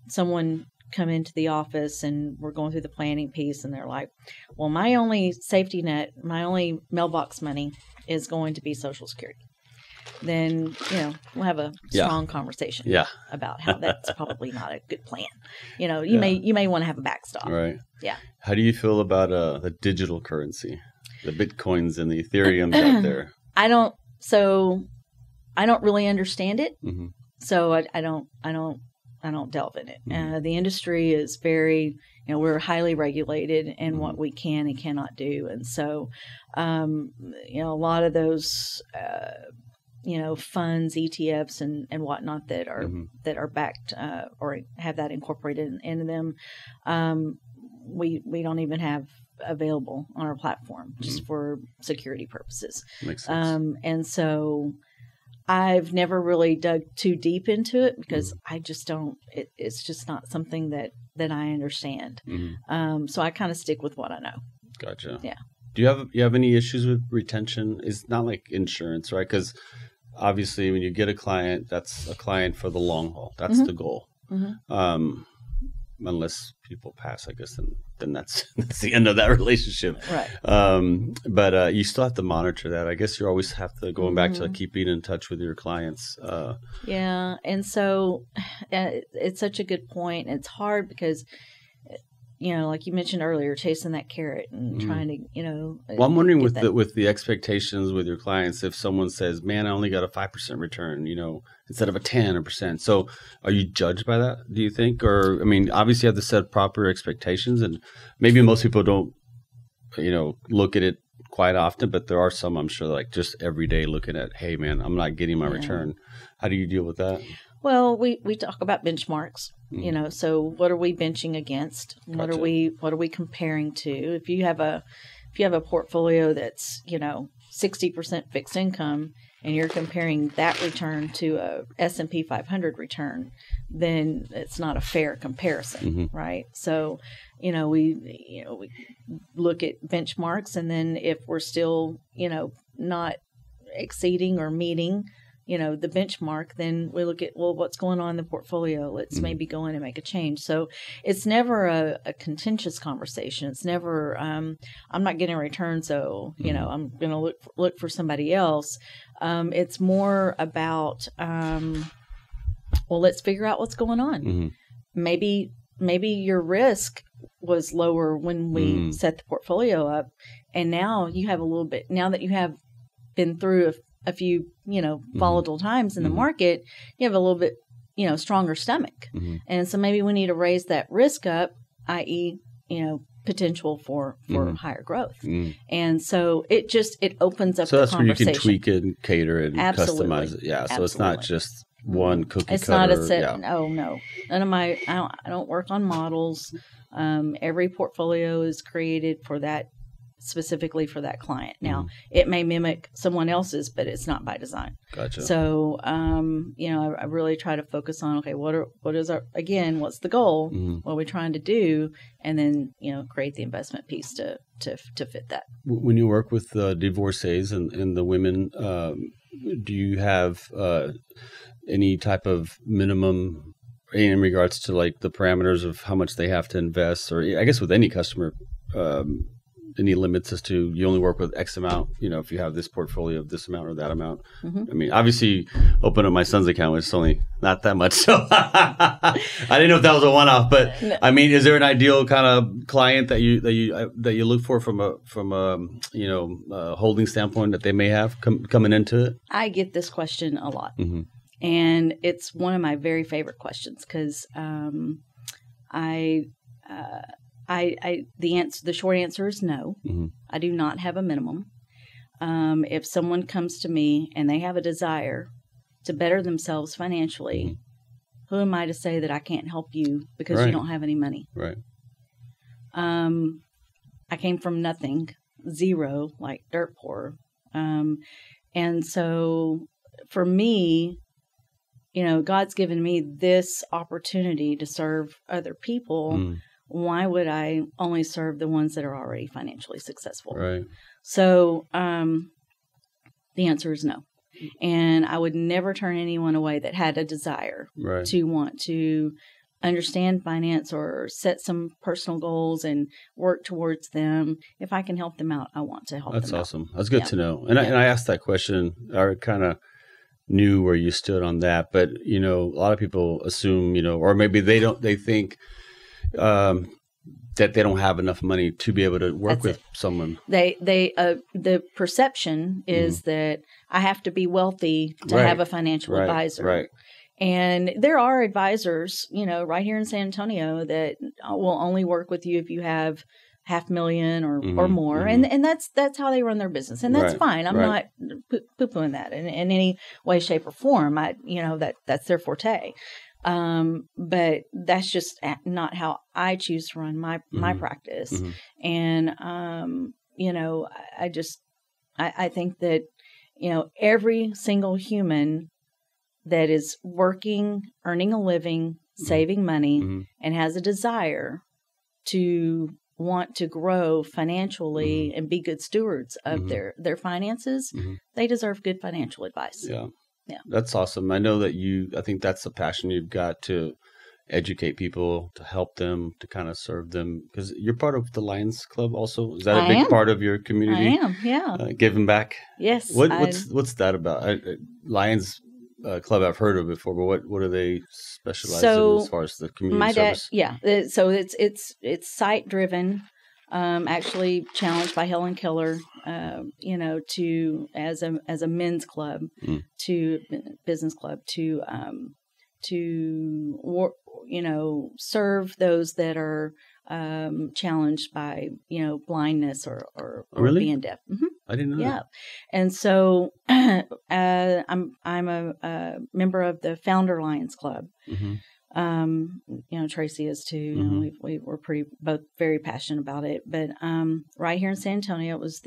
someone come into the office and we're going through the planning piece and they're like, well, my only safety net, my only mailbox money is going to be Social Security, then, we'll have a strong conversation about how that's probably not a good plan. You may want to have a backstop. Right. Yeah. How do you feel about the digital currency, the Bitcoins and the Ethereums out there? I don't really understand it. So I don't delve in it. The industry is very, we're highly regulated in what we can and cannot do. And so, a lot of those, funds, ETFs and whatnot that are backed or have that incorporated into them, we don't even have available on our platform just for security purposes. Makes sense. And so I've never really dug too deep into it because I just don't, it's just not something that I understand. So I kind of stick with what I know. Gotcha. Yeah. Do you have any issues with retention? It's not like insurance, right? Because obviously when you get a client, that's a client for the long haul. That's the goal. Unless people pass, I guess, then that's the end of that relationship. Right. But you still have to monitor that. I guess you always have to, going back to keeping in touch with your clients. Yeah. And so it's such a good point. It's hard because, like you mentioned earlier, chasing that carrot and trying to, Well, I'm wondering with the expectations with your clients, if someone says, man, I only got a 5% return, instead of a 10%. So are you judged by that, do you think? Or, I mean, obviously you have to set proper expectations, and maybe most people don't, look at it quite often, but there are some, I'm sure, like just every day looking at, hey, man, I'm not getting my return. How do you deal with that? Well, we talk about benchmarks, so what are we benching against? What Gotcha. are we comparing to? If you have a portfolio that's, 60% fixed income and you're comparing that return to a S&P 500 return, then it's not a fair comparison, right? So, we look at benchmarks, and then if we're still, not exceeding or meeting the benchmark, then we look at, well, what's going on in the portfolio? Let's maybe go in and make a change. So it's never a contentious conversation. It's never, I'm not getting a return, so, I'm going to look for somebody else. It's more about, well, let's figure out what's going on. Maybe your risk was lower when we set the portfolio up, and now you have a little bit, now that you have been through a few, volatile times in the market, you have a little bit, stronger stomach. And so maybe we need to raise that risk up, i.e., potential for higher growth. And so it opens up the conversation. So that's where you can tweak it and cater it and customize it. Yeah. So it's not just one cookie cutter. It's not a set. No. None of my, I don't work on models. Every portfolio is created for that, specifically for that client. Now, it may mimic someone else's, but it's not by design. Gotcha. So, I really try to focus on, okay, what's the goal? What are we trying to do? And then, create the investment piece to fit that. When you work with divorcees and the women, do you have any type of minimum in regards to like the parameters of how much they have to invest, or I guess with any customer, any limits as to you only work with X amount, if you have this portfolio of this amount or that amount? I mean, obviously open up my son's account, which is only not that much. So I didn't know if that was a one-off, but no. I mean, is there an ideal kind of client that you look for from a holding standpoint that they may have coming into it? I get this question a lot. And it's one of my very favorite questions because the short answer is no. I do not have a minimum. If someone comes to me and they have a desire to better themselves financially, who am I to say that I can't help you because you don't have any money? Right. I came from nothing, zero, like dirt poor. And so for me, God's given me this opportunity to serve other people. Why would I only serve the ones that are already financially successful? Right. So the answer is no. And I would never turn anyone away that had a desire to want to understand finance or set some personal goals and work towards them. If I can help them out, I want to help them out. That's awesome. That's good to know. And I asked that question. I kind of knew where you stood on that, but a lot of people assume, or maybe they think that they don't have enough money to be able to work with someone. The perception is that I have to be wealthy to have a financial advisor. Right. And there are advisors, right here in San Antonio that will only work with you if you have $500,000 or more. And that's how they run their business. And that's fine. I'm not poo-pooing that in any way, shape, or form. That's their forte. But that's just not how I choose to run my practice. And, I think that, every single human that is working, earning a living, saving money, and has a desire to want to grow financially and be good stewards of their finances, they deserve good financial advice. Yeah. That's awesome. I know that I think that's the passion you've got to educate people, to help them, to kind of serve them. Because you're part of the Lions Club also. Is that a big part of your community? I am, yeah. Giving back? Yes. What's that about? Lions Club I've heard of before, but what do they specialize in as far as the community service? So it's site driven. Actually challenged by Helen Keller, to as a men's club, to business club, to serve those that are challenged by blindness or being deaf. I didn't know. Yeah, and so I'm a member of the Founder Lions Club. Tracy is too. We're both very passionate about it. But right here in San Antonio, it was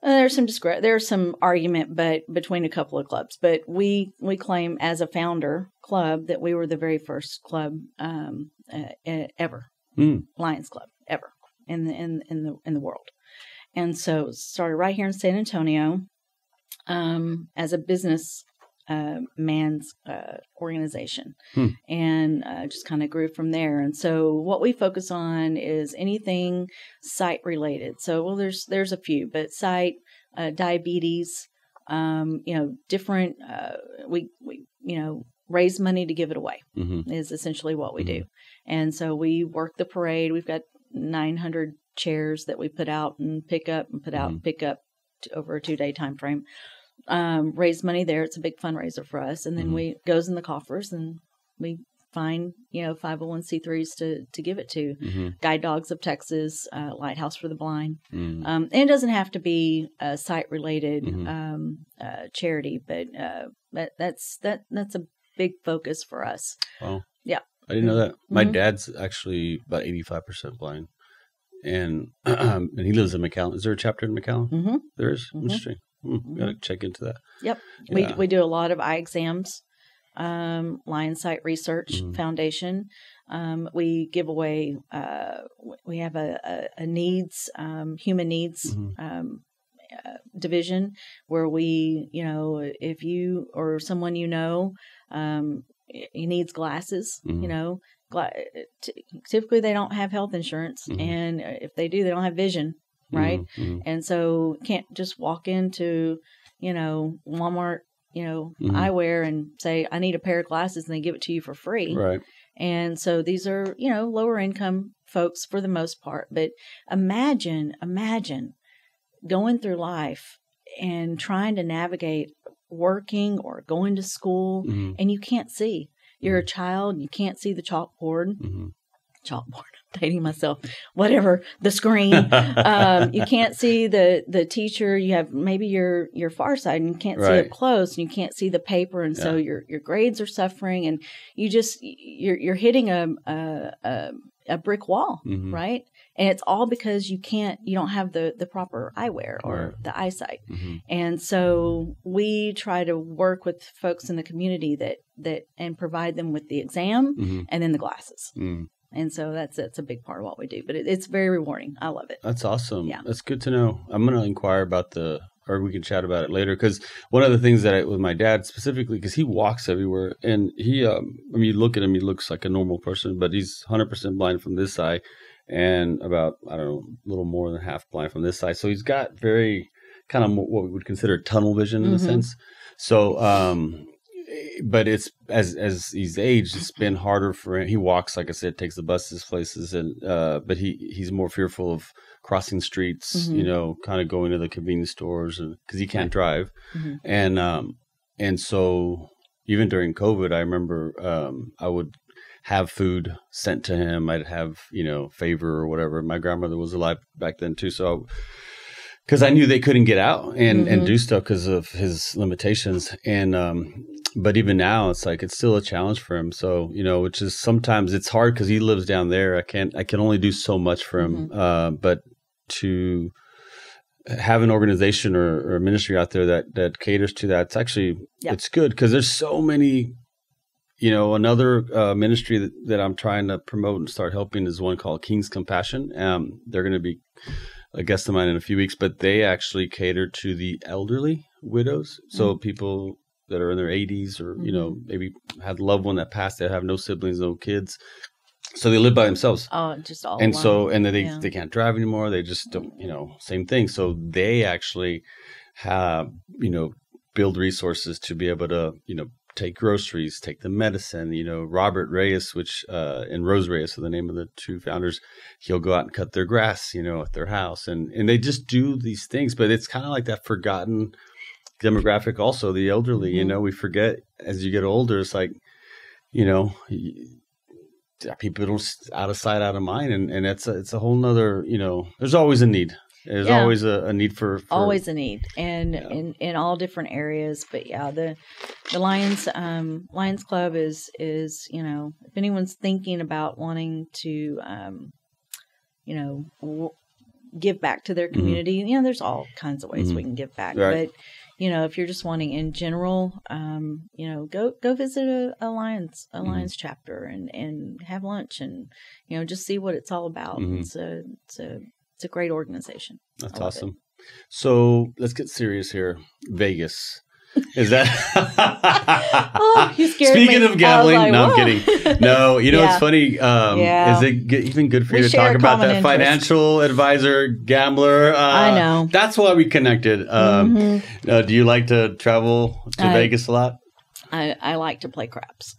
there's some argument, but between a couple of clubs. But we claim as a founder club that we were the very first club ever, Lions Club ever in the world. And so it started right here in San Antonio as a business man's organization, and just kind of grew from there. And so what we focus on is anything sight related. So there's a few, but sight, diabetes, different. We raise money to give it away is essentially what we do. And so we work the parade. We've got 900 chairs that we put out and pick up and put out and pick up over a 2-day time frame. Raise money there. It's a big fundraiser for us. And then we goes in the coffers and we find, 501c3s to give it to. Guide Dogs of Texas, Lighthouse for the Blind. And it doesn't have to be a site related charity, but that's a big focus for us. Wow. Yeah. I didn't know that. My dad's actually about 85% blind. And he lives in McAllen. Is there a chapter in McAllen? There is? Interesting. Got to check into that. Yep. Yeah. We do a lot of eye exams, Lion Sight Research Foundation. We give away, we have a needs, human needs division where we, if you or someone he needs glasses, typically they don't have health insurance. And if they do, they don't have vision. Right. And so can't just walk into, Walmart, eyewear and say, I need a pair of glasses, and they give it to you for free. Right. And so these are, lower income folks for the most part. But imagine going through life and trying to navigate working or going to school and you can't see. You're a child, you can't see the chalkboard. chalkboard. I'm dating myself. Whatever, the screen. You can't see the teacher. You have maybe your far side, and you can't see up close, and you can't see the paper, and so your grades are suffering, and you're hitting a brick wall, right? And it's all because you don't have the proper eyewear or the eyesight. And so we try to work with folks in the community that and provide them with the exam and then the glasses. And so that's a big part of what we do, but it's very rewarding. I love it. That's awesome. Yeah. That's good to know. I'm going to inquire about or we can chat about it later. Because one of the things that with my dad specifically, because he walks everywhere, and he, you look at him, he looks like a normal person, but he's 100% blind from this eye, and about, I don't know, a little more than half blind from this side. So he's got very kind of what we would consider tunnel vision in a sense. So, but it's as he's aged, it's been harder for him. He walks, like I said, takes the buses places, and but he's more fearful of crossing streets, kind of going to the convenience stores, because he can't drive, and so even during COVID, I remember I would have food sent to him. I'd have favor or whatever. My grandmother was alive back then too, so. Because I knew they couldn't get out and do stuff because of his limitations. And but even now, it's like it's still a challenge for him. So, which is sometimes it's hard because he lives down there. I can only do so much for him. But to have an organization or a ministry out there that caters to that, it's actually it's good because there's so many. Another ministry that I'm trying to promote and start helping is one called King's Compassion. They're going to be a guest of mine in a few weeks, but they actually cater to the elderly widows. So people that are in their 80s or, maybe had a loved one that passed, they have no siblings, no kids. So they live by themselves. Oh, just all and alone. So, and then they can't drive anymore. They just don't, same thing. So they actually have, build resources to be able to, take groceries, take the medicine. Robert Reyes, and Rose Reyes are the name of the two founders. He'll go out and cut their grass, at their house, and they just do these things. But it's kind of like that forgotten demographic. Also, the elderly. We forget as you get older. It's like, people don't out of sight, out of mind, and it's a whole nother. There's always a need. There's always a need for always a need, and in all different areas. But the Lions Club is if anyone's thinking about wanting to give back to their community, there's all kinds of ways we can give back. Right. But if you're just wanting in general, go visit a Lions chapter and have lunch and just see what it's all about. It's a great organization. That's awesome. So let's get serious here. Vegas. Is that? Oh, you scared me. Speaking of gambling, like, no, I'm kidding. No, it's funny. Is it even good for you to talk about that? Interest. Financial advisor, gambler. I know. That's why we connected. Do you like to travel to Vegas a lot? I like to play craps,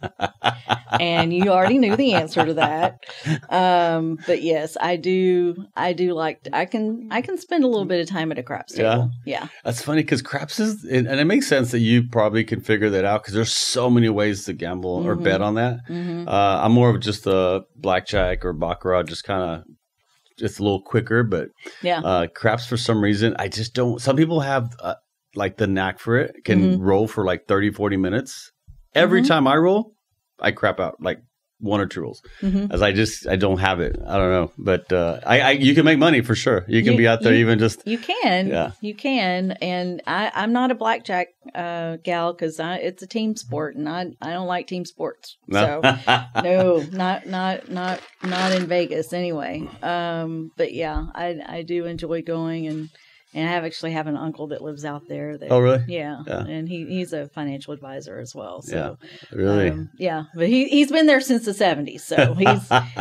and you already knew the answer to that. But yes, I do like. I can spend a little bit of time at a craps table. Yeah. That's funny because craps is, and it makes sense that you probably can figure that out because there's so many ways to gamble or bet on that. I'm more of just a blackjack or baccarat, just a little quicker. But craps for some reason I just don't. Some people have. Like the knack for it, can roll for like 30, 40 minutes. Every time I roll, I crap out like one or two rolls. As I don't have it. I don't know. But you can make money for sure. You can be out there even just. You can. Yeah. You can. And I'm not a blackjack gal because it's a team sport and I don't like team sports. No. So no, not in Vegas anyway. But yeah, I do enjoy going and I actually have an uncle that lives out there. Oh, really? Yeah. And he's a financial advisor as well. So, really? But he's been there since the 70s. So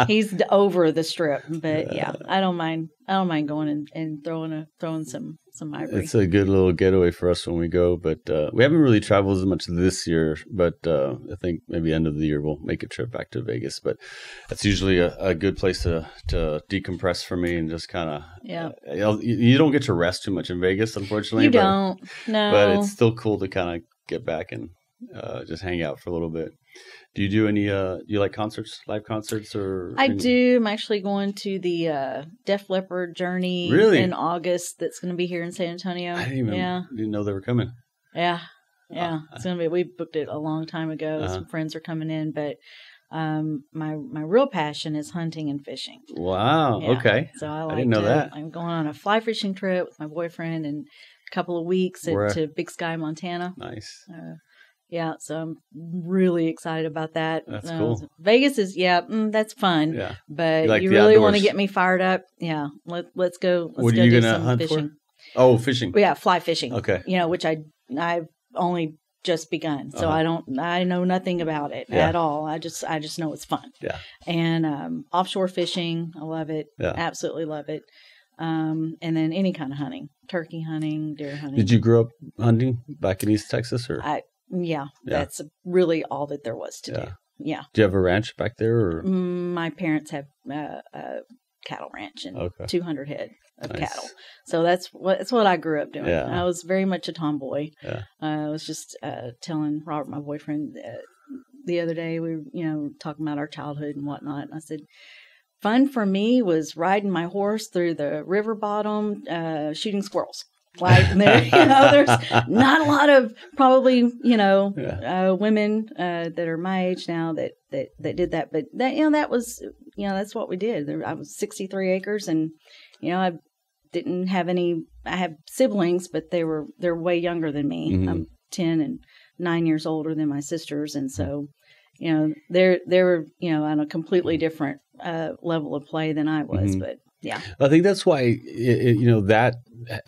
he's over the strip. But I don't mind going and throwing some ivory. It's a good little getaway for us when we go. But we haven't really traveled as much this year. But I think maybe end of the year we'll make a trip back to Vegas. But that's usually a good place to decompress for me and just kind of. Yeah. You don't get to rest too much in Vegas, unfortunately. You don't. No. But it's still cool to kind of get back and just hang out for a little bit. Do you do any, you like concerts, live concerts or? I do. I'm actually going to the Def Leppard Journey in August. That's going to be here in San Antonio. I didn't know they were coming. Yeah. Yeah. It's going to be, we booked it a long time ago. Some friends are coming in, but my real passion is hunting and fishing. Wow. Yeah. Okay. So I didn't know that. I'm going on a fly fishing trip with my boyfriend in a couple of weeks to Big Sky, Montana. Nice. Yeah, so I'm really excited about that. That's cool. Vegas is, that's fun. Yeah. But like you really want to get me fired up. Yeah, let's go. What are you going to hunt fishing for? Oh, fishing. Yeah, fly fishing. Okay. Which I've only just begun, so I know nothing about it at all. I just know it's fun. Yeah. And offshore fishing, I love it. Yeah. Absolutely love it. And then any kind of hunting, turkey hunting, deer hunting. Did you grow up hunting back in East Texas, or? Yeah, that's really all that there was to do. Yeah. Do you have a ranch back there? Or? My parents have a cattle ranch and 200 head of cattle. So that's what I grew up doing. Yeah. I was very much a tomboy. Yeah. I was just telling Robert, my boyfriend, the other day, we were talking about our childhood and whatnot. And I said, fun for me was riding my horse through the river bottom, shooting squirrels. Like there's not a lot of probably women that are my age now that did that, but that was that's what we did. I was 63 acres, and I didn't have any. I have siblings, but they're way younger than me. Mm-hmm. I'm 10 and 9 years older than my sisters, and so they were on a completely different level of play than I was, mm-hmm. but. Yeah, I think that's why that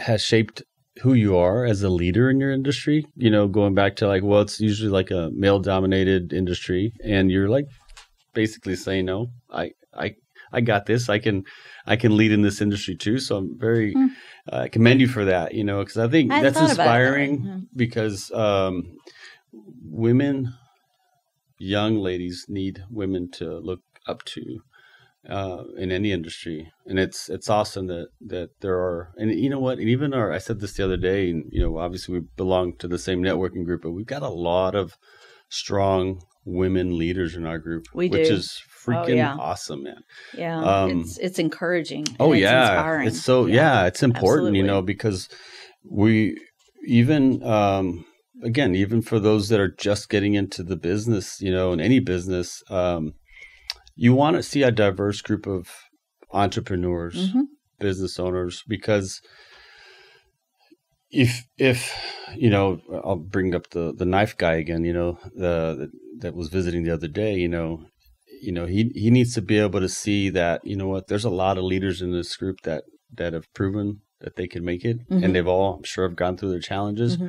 has shaped who you are as a leader in your industry. Going back to it's usually like a male-dominated industry, and you're like basically saying, "No, I got this. I can lead in this industry too." So I'm very I commend you for that. Because I think that's inspiring. Because women, young ladies, need women to look up to. In any industry, and it's awesome that there are, and you know what, and even I said this the other day, and obviously we belong to the same networking group, but we've got a lot of strong women leaders in our group, which is freaking awesome, man. Yeah, it's encouraging. It's inspiring. It's so it's important, absolutely. Because we even even for those that are just getting into the business, in any business. You want to see a diverse group of entrepreneurs, mm-hmm. business owners, because if I'll bring up the knife guy again, that was visiting the other day, he needs to be able to see that, there's a lot of leaders in this group that have proven that they can make it, mm-hmm. and they've all, I'm sure, have gone through their challenges. Mm-hmm.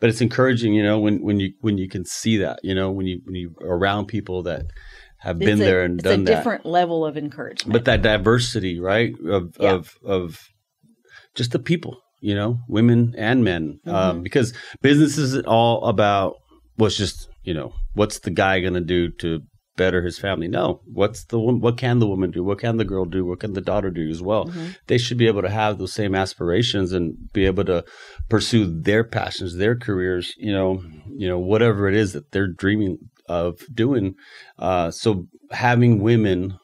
But it's encouraging, when you can see that, when you are around people that have been there and done that. It's a different level of encouragement. But that diversity, right, of just the people, women and men, mm-hmm. Because business isn't all about what's the guy going to do to better his family. No, what can the woman do? What can the girl do? What can the daughter do as well? Mm-hmm. They should be able to have those same aspirations and be able to pursue their passions, their careers, whatever it is that they're dreaming of doing. So having women,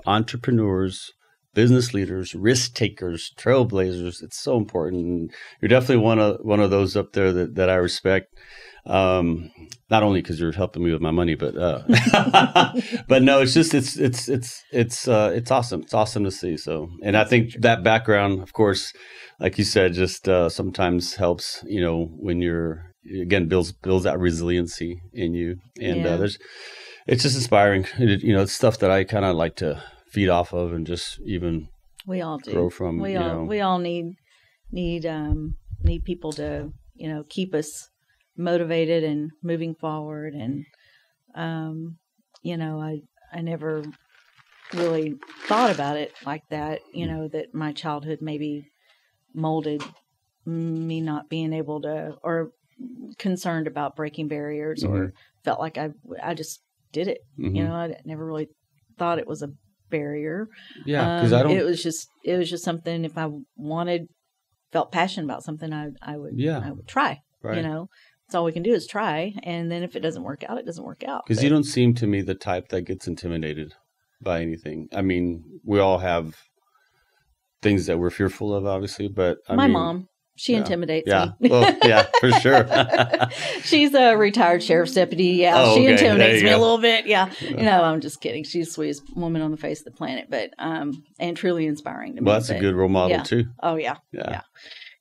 entrepreneurs, business leaders, risk takers, trailblazers, it's so important. And you're definitely one of those up there that I respect. Not only because you're helping me with my money, but but no, it's just it's awesome. It's awesome to see. So, and I think that background, of course, like you said, just sometimes helps. When you're builds that resiliency in you, and it's just inspiring. It's stuff that I kind of like to feed off of, and just even we all do grow from. We all need people to keep us motivated and moving forward. And I never really thought about it like that. That my childhood maybe molded me not being able to, or concerned about breaking barriers, mm-hmm. or felt like I just did it. Mm-hmm. I never really thought it was a barrier. Yeah, because it was just something. If I felt passionate about something, I would try. Right. That's all we can do is try. And then if it doesn't work out, it doesn't work out. Because you don't seem to me the type that gets intimidated by anything. I mean, we all have things that we're fearful of, obviously, but my mom, she intimidates me. Well, yeah, for sure. She's a retired sheriff's deputy. Yeah, she intimidates me a little bit. Yeah. No, I'm just kidding. She's the sweetest woman on the face of the planet, but and truly inspiring to me. Well, that's a good role model too. Oh yeah.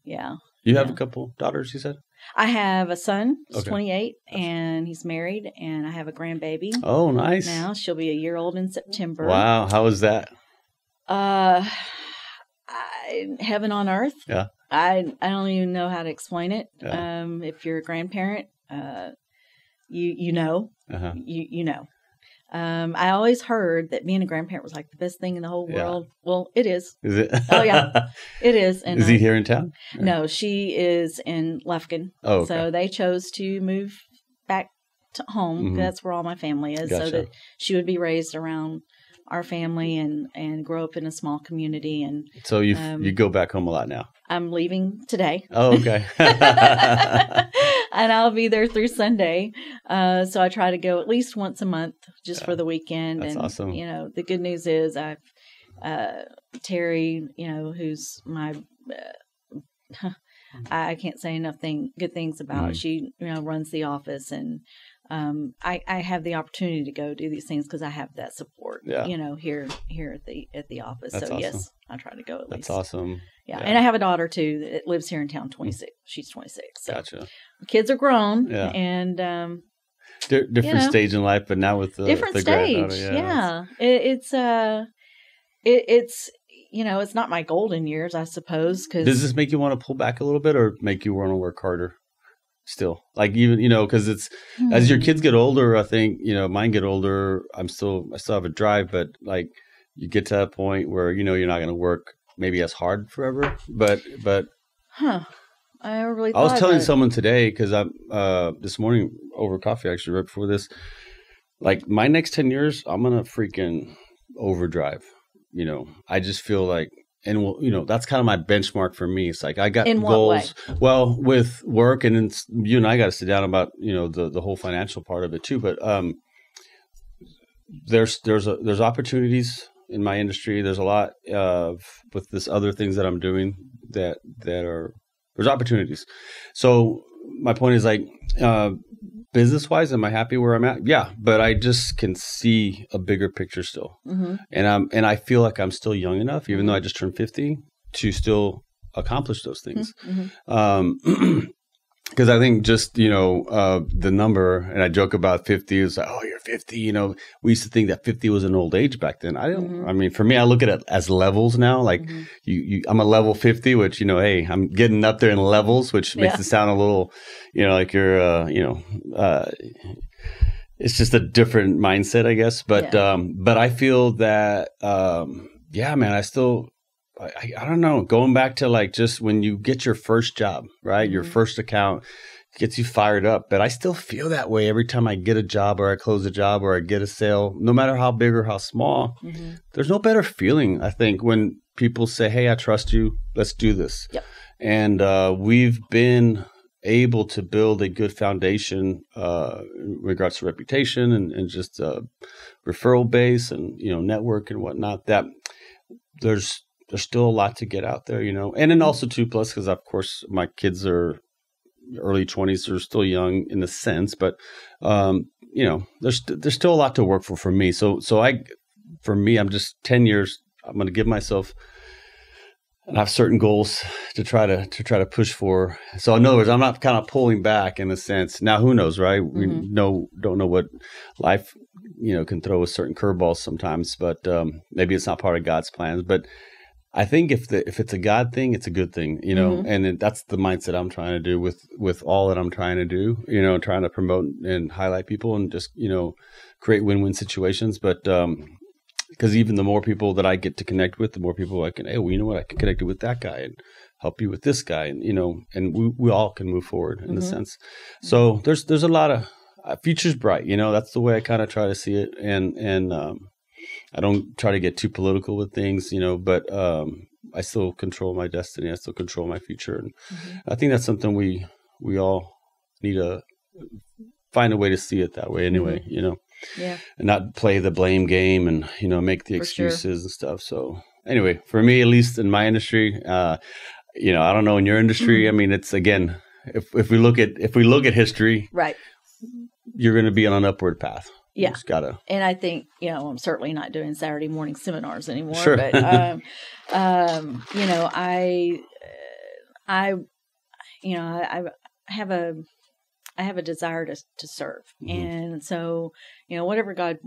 You have a couple daughters, you said? I have a son. He's 28, and he's married, and I have a grandbaby. Oh, nice. Now she'll be a year old in September. Wow, how was that? Heaven on earth. Yeah. I don't even know how to explain it. Yeah. If you're a grandparent, you know. Uh-huh. You know. I always heard that being a grandparent was like the best thing in the whole world. Well, it is. Is it? Oh, yeah. It is. And is he here in town? No, she is in Lufkin. Oh, okay. So they chose to move back to home. Mm-hmm. That's where all my family is. Gotcha. So that she would be raised around our family and grow up in a small community. And so you go back home a lot now? I'm leaving today. Oh, okay. And I'll be there through Sunday. So I try to go at least once a month just for the weekend. That's awesome. You know, the good news is I've Terry, you know, who's my I can't say enough good things about. She, you know, runs the office, and I have the opportunity to go do these things because I have that support. You know, here at the office. That's so awesome. Yes, I try to go at least. That's awesome. Yeah, and I have a daughter too that lives here in town. 26. She's 26. So gotcha. Kids are grown. Yeah, and different stage in life, but now with the different stage. Yeah, it's you know, it's not my golden years, I suppose. Cause does this make you want to pull back a little bit, or make you want to work harder? Still, like, even, you know, because it's as your kids get older, I think, you know, mine get older. I still have a drive, but like you get to that point where, you know, you're not going to work maybe as hard forever. But I really I was telling someone today, because I'm this morning over coffee, actually, right before this, like my next 10 years, I'm gonna freaking overdrive. You know, I just feel like. And, you know, that's kind of my benchmark for me. It's like I got in goals. What way? Well, with work, and then you and I got to sit down about, you know, the whole financial part of it too. But there's opportunities in my industry. There's a lot with this other things that I'm doing that are there's opportunities. So my point is, like, business wise, am I happy where I'm at? Yeah, but I just can see a bigger picture still, and I feel like I'm still young enough, even though I just turned 50, to still accomplish those things. Because I think just, you know, the number, and I joke about 50 is like, oh, you're 50. You know, we used to think that 50 was an old age back then. I don't. I mean, for me, I look at it as levels now. Like I'm a level 50, which, you know, hey, I'm getting up there in levels, which makes it sound a little, you know, like you're, you know, it's just a different mindset, I guess. But I feel that, man, I still. I don't know, going back to like just when you get your first job, right? Your first account gets you fired up. But I still feel that way every time I get a job, or I close a job, or I get a sale, no matter how big or how small. There's no better feeling, I think, when people say, hey, I trust you. Let's do this. Yep. And we've been able to build a good foundation in regards to reputation and just referral base and, you know, network and whatnot, that there's still a lot to get out there, you know. And then also too, plus, because of course my kids are early 20s, they're still young in a sense, but you know, there's still a lot to work for me. So for me, I'm just 10 years. I'm going to give myself, and I have certain goals to try to push for. So in other words, I'm not kind of pulling back in a sense. Now, who knows, right? We don't know what life, you know, can throw us certain curveballs sometimes, but maybe it's not part of God's plans. But I think if it's a God thing, it's a good thing, you know, and that's the mindset I'm trying to do with all that I'm trying to do, you know, trying to promote and highlight people and just, you know, create win-win situations. But because even the more people that I get to connect with, the more people I can, hey, well, you know what, I can connect with that guy and help you with this guy, and, you know, and we all can move forward in a sense. So there's a lot of future's bright, you know. That's the way I kind of try to see it, and I don't try to get too political with things, you know, but I still control my destiny. I still control my future. And I think that's something we all need to find a way to see it that way anyway, you know, and not play the blame game and, you know, make the excuses and stuff. So anyway, for me, at least in my industry, you know, I don't know in your industry. I mean, it's again, if we look at history, right, you're going to be on an upward path. Yeah. Just gotta. And I think, you know, I'm certainly not doing Saturday morning seminars anymore, Sure. But, you know, I have a desire to serve. And so, you know, whatever God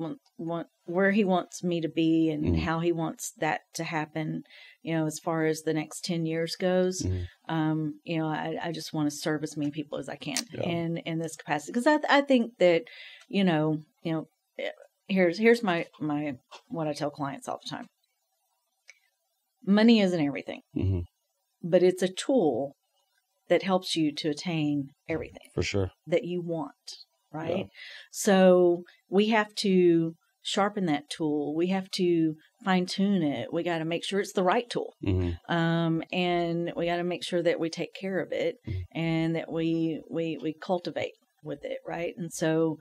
where he wants me to be and how he wants that to happen, you know, as far as the next 10 years goes, you know, I just want to serve as many people as I can in this capacity. Because I think that, you know, here's my what I tell clients all the time. Money isn't everything, but it's a tool that helps you to attain everything for sure that you want, right? Yeah. So we have to sharpen that tool. We have to fine tune it. We got to make sure it's the right tool. And we got to make sure that we take care of it and that we cultivate with it, right? And so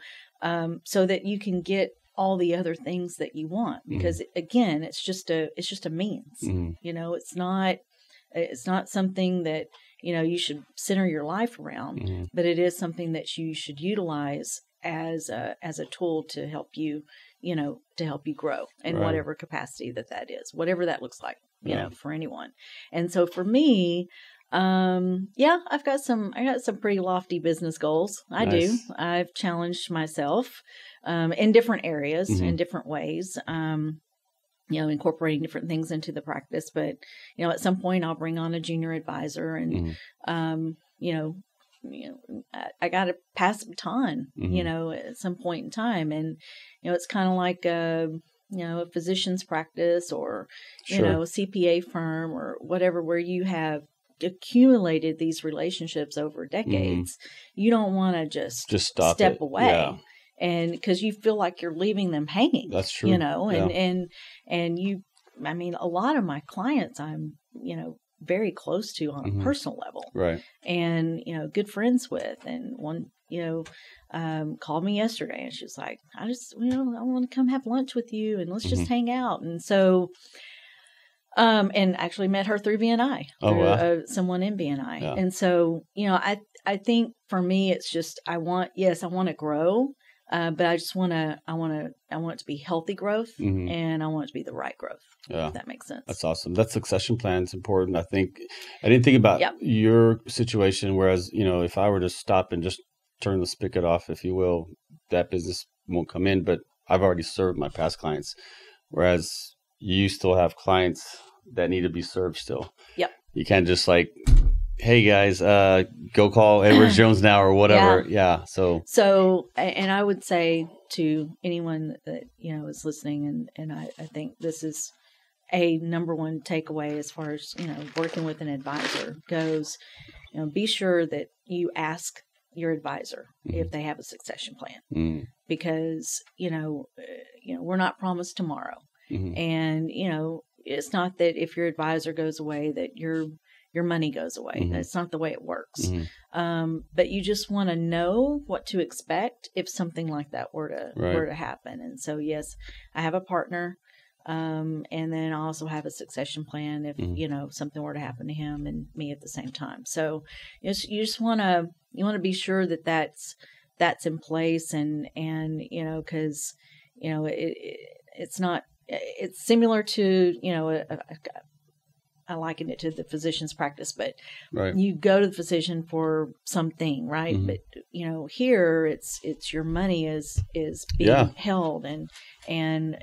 so that you can get all the other things that you want, because again, it's just a means. You know, it's not something that, you know, you should center your life around, but it is something that you should utilize as a tool to help you, you know, to help you grow in whatever capacity that is, whatever that looks like, you know, for anyone. And so for me, I got some pretty lofty business goals. I do. I've challenged myself, in different areas, in different ways, you know, incorporating different things into the practice. But, you know, at some point I'll bring on a junior advisor and, you know, I got to pass the baton, you know, at some point in time. And, you know, it's kind of like, you know, a physician's practice or, you know, a CPA firm or whatever, where you have accumulated these relationships over decades. You don't want to just step away. Yeah. And because you feel like you're leaving them hanging. That's true. You know, and you, I mean, a lot of my clients I'm, you know, very close to on a personal level. Right. And, you know, good friends with. And one, you know, called me yesterday and she was like, I want to come have lunch with you and let's just hang out. And so, and actually met her through BNI, through someone in BNI. Yeah. And so, you know, I think for me, it's just, I want to grow. But I just want it to be healthy growth, and I want it to be the right growth. Yeah. If that makes sense. That's awesome. That succession plan is important. I didn't think about your situation. Whereas, you know, if I were to stop and just turn the spigot off, if you will, that business won't come in. But I've already served my past clients. Whereas you still have clients that need to be served still. Yep. You can't just like, hey guys, go call Edwards Jones now or whatever. Yeah. So, and I would say to anyone that, you know, is listening, and I think this is a number one takeaway as far as, you know, working with an advisor goes, you know, be sure that you ask your advisor if they have a succession plan, because, you know, we're not promised tomorrow. And, you know, it's not that if your advisor goes away that your money goes away. That's not the way it works. But you just want to know what to expect if something like that were to happen. And so, yes, I have a partner. And then I also have a succession plan if, you know, something were to happen to him and me at the same time. So you just want to be sure that that's in place and, you know, cause, you know, it's similar to, you know, I liken it to the physician's practice, but you go to the physician for something, right? But, you know, here it's your money is being held and,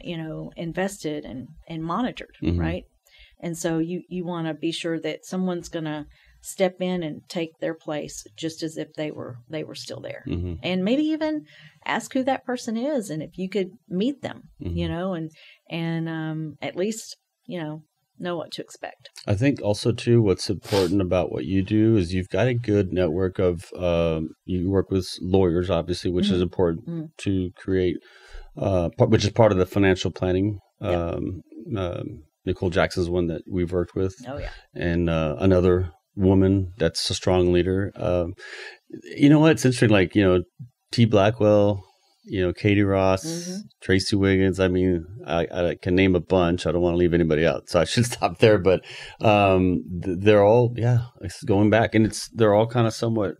you know, invested and monitored, right? And so you want to be sure that someone's going to step in and take their place just as if they were still there. And maybe even ask who that person is and if you could meet them, you know, and at least, you know what to expect. I think also too, what's important about what you do is you've got a good network of, you work with lawyers, obviously, which is important to create, which is part of the financial planning. Nicole Jackson's one that we've worked with. Oh yeah. And, another woman that's a strong leader. You know what? It's interesting. Like, T. Blackwell, Katie Ross, Tracy Wiggins. I mean, I can name a bunch. I don't want to leave anybody out, so I should stop there. But they're all, it's going back, and they're all kind of somewhat,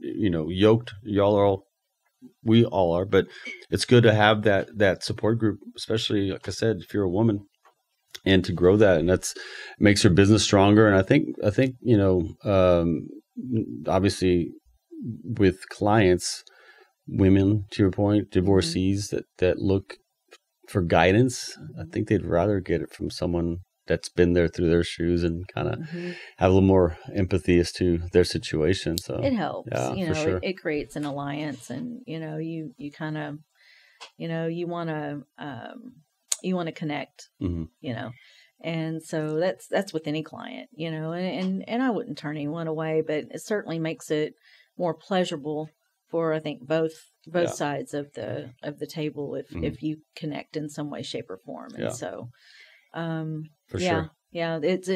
yoked. We all are, but it's good to have that support group, especially, like I said, if you're a woman, and to grow that, and that's makes your business stronger. And I think obviously with clients, women, to your point, divorcees that look for guidance, I think they'd rather get it from someone that's been there through their shoes and kind of have a little more empathy as to their situation. So it helps. For sure. It creates an alliance, and you kind of you want to connect. And so that's with any client, and I wouldn't turn anyone away, but it certainly makes it more pleasurable for, I think, both sides of the table if you connect in some way, shape, or form. And so for sure. Yeah, it's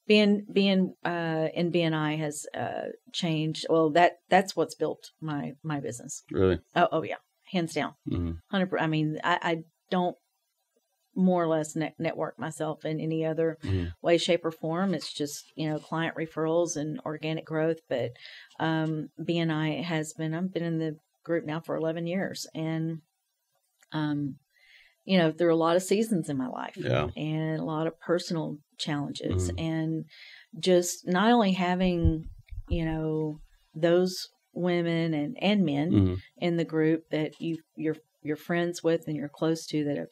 being in BNI has changed. Well, that's what's built my business. Really? Oh yeah, hands down. 100%. I mean, I don't more or less network myself in any other way, shape, or form. It's just, client referrals and organic growth. But BNI has been, I've been in the group now for 11 years. And, there are a lot of seasons in my life and a lot of personal challenges. And just not only having, those women and men in the group that you're friends with and you're close to, that have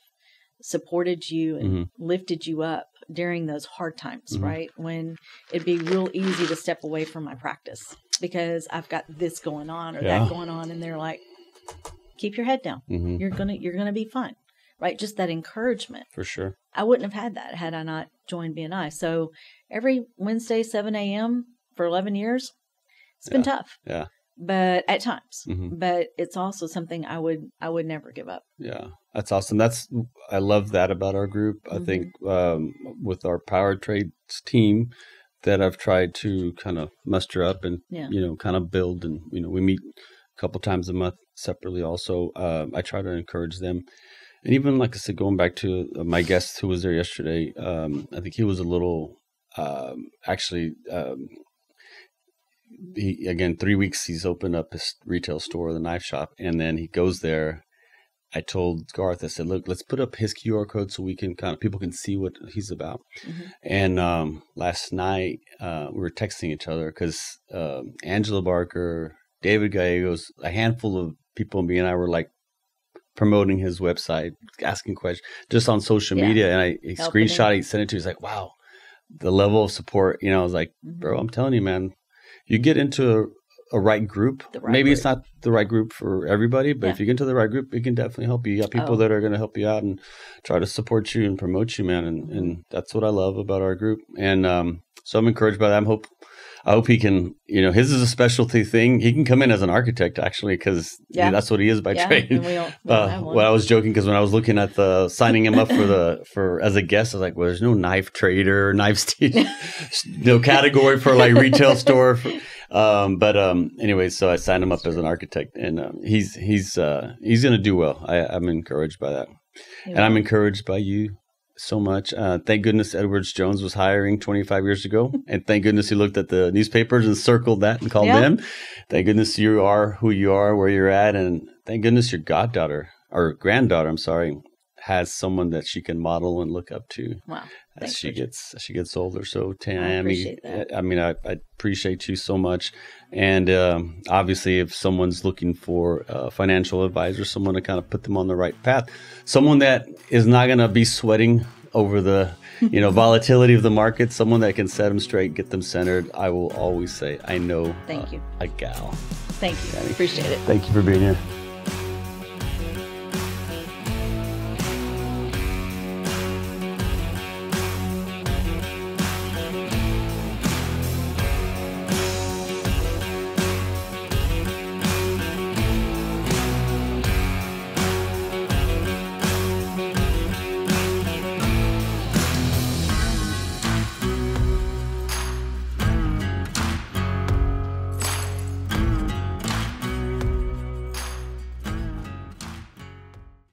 supported you and lifted you up during those hard times, right? When it'd be real easy to step away from my practice because I've got this going on or that going on, and they're like, keep your head down. You're gonna be fine, right? Just that encouragement. For sure. I wouldn't have had that had I not joined BNI. So every Wednesday, 7 a.m. for 11 years, it's been tough. Yeah. But at times, but it's also something I would never give up. Yeah, that's awesome. I love that about our group. I think with our power trades team that I've tried to kind of muster up and kind of build, and we meet a couple times a month separately. Also, I try to encourage them, and even like I said, going back to my guest who was there yesterday, I think he was a little he, again, 3 weeks he's opened up his retail store, the knife shop, and then he goes there. I told Garth, I said, look, let's put up his QR code so we can people can see what he's about. And last night we were texting each other because Angela Barker, David Gallegos, a handful of people in BNI were like promoting his website, asking questions just on social media. And I screenshot it, he sent it to me. He's like, wow, the level of support. I was like, bro, I'm telling you, man. You get into a right group. Maybe it's not the right group for everybody, but if you get into the right group, it can definitely help you. You got people that are going to help you out and try to support you and promote you, man. And that's what I love about our group. And so I'm encouraged by that. I hope he can, his is a specialty thing. He can come in as an architect, actually, because that's what he is by trade. And we don't have one. Well, I was joking because when I was looking at signing him up for as a guest, I was like, well, there's no knife trader, knife stealer, no category for like retail store. But anyway, so I signed him up as an architect, and he's going to do well. I'm encouraged by that, and I'm encouraged by you so much. Thank goodness Edwards Jones was hiring 25 years ago, and thank goodness he looked at the newspapers and circled that and called them. Thank goodness you are who you are, where you're at, and thank goodness your granddaughter, has someone that she can model and look up to. Wow. As she gets older. So Tammy, I appreciate you so much. And obviously, if someone's looking for a financial advisor, someone to kind of put them on the right path, someone that is not going to be sweating over the volatility of the market, someone that can set them straight, get them centered, I will always say, I know Thank you. A gal. Thank you. Tammy. Appreciate it. Thank you for being here.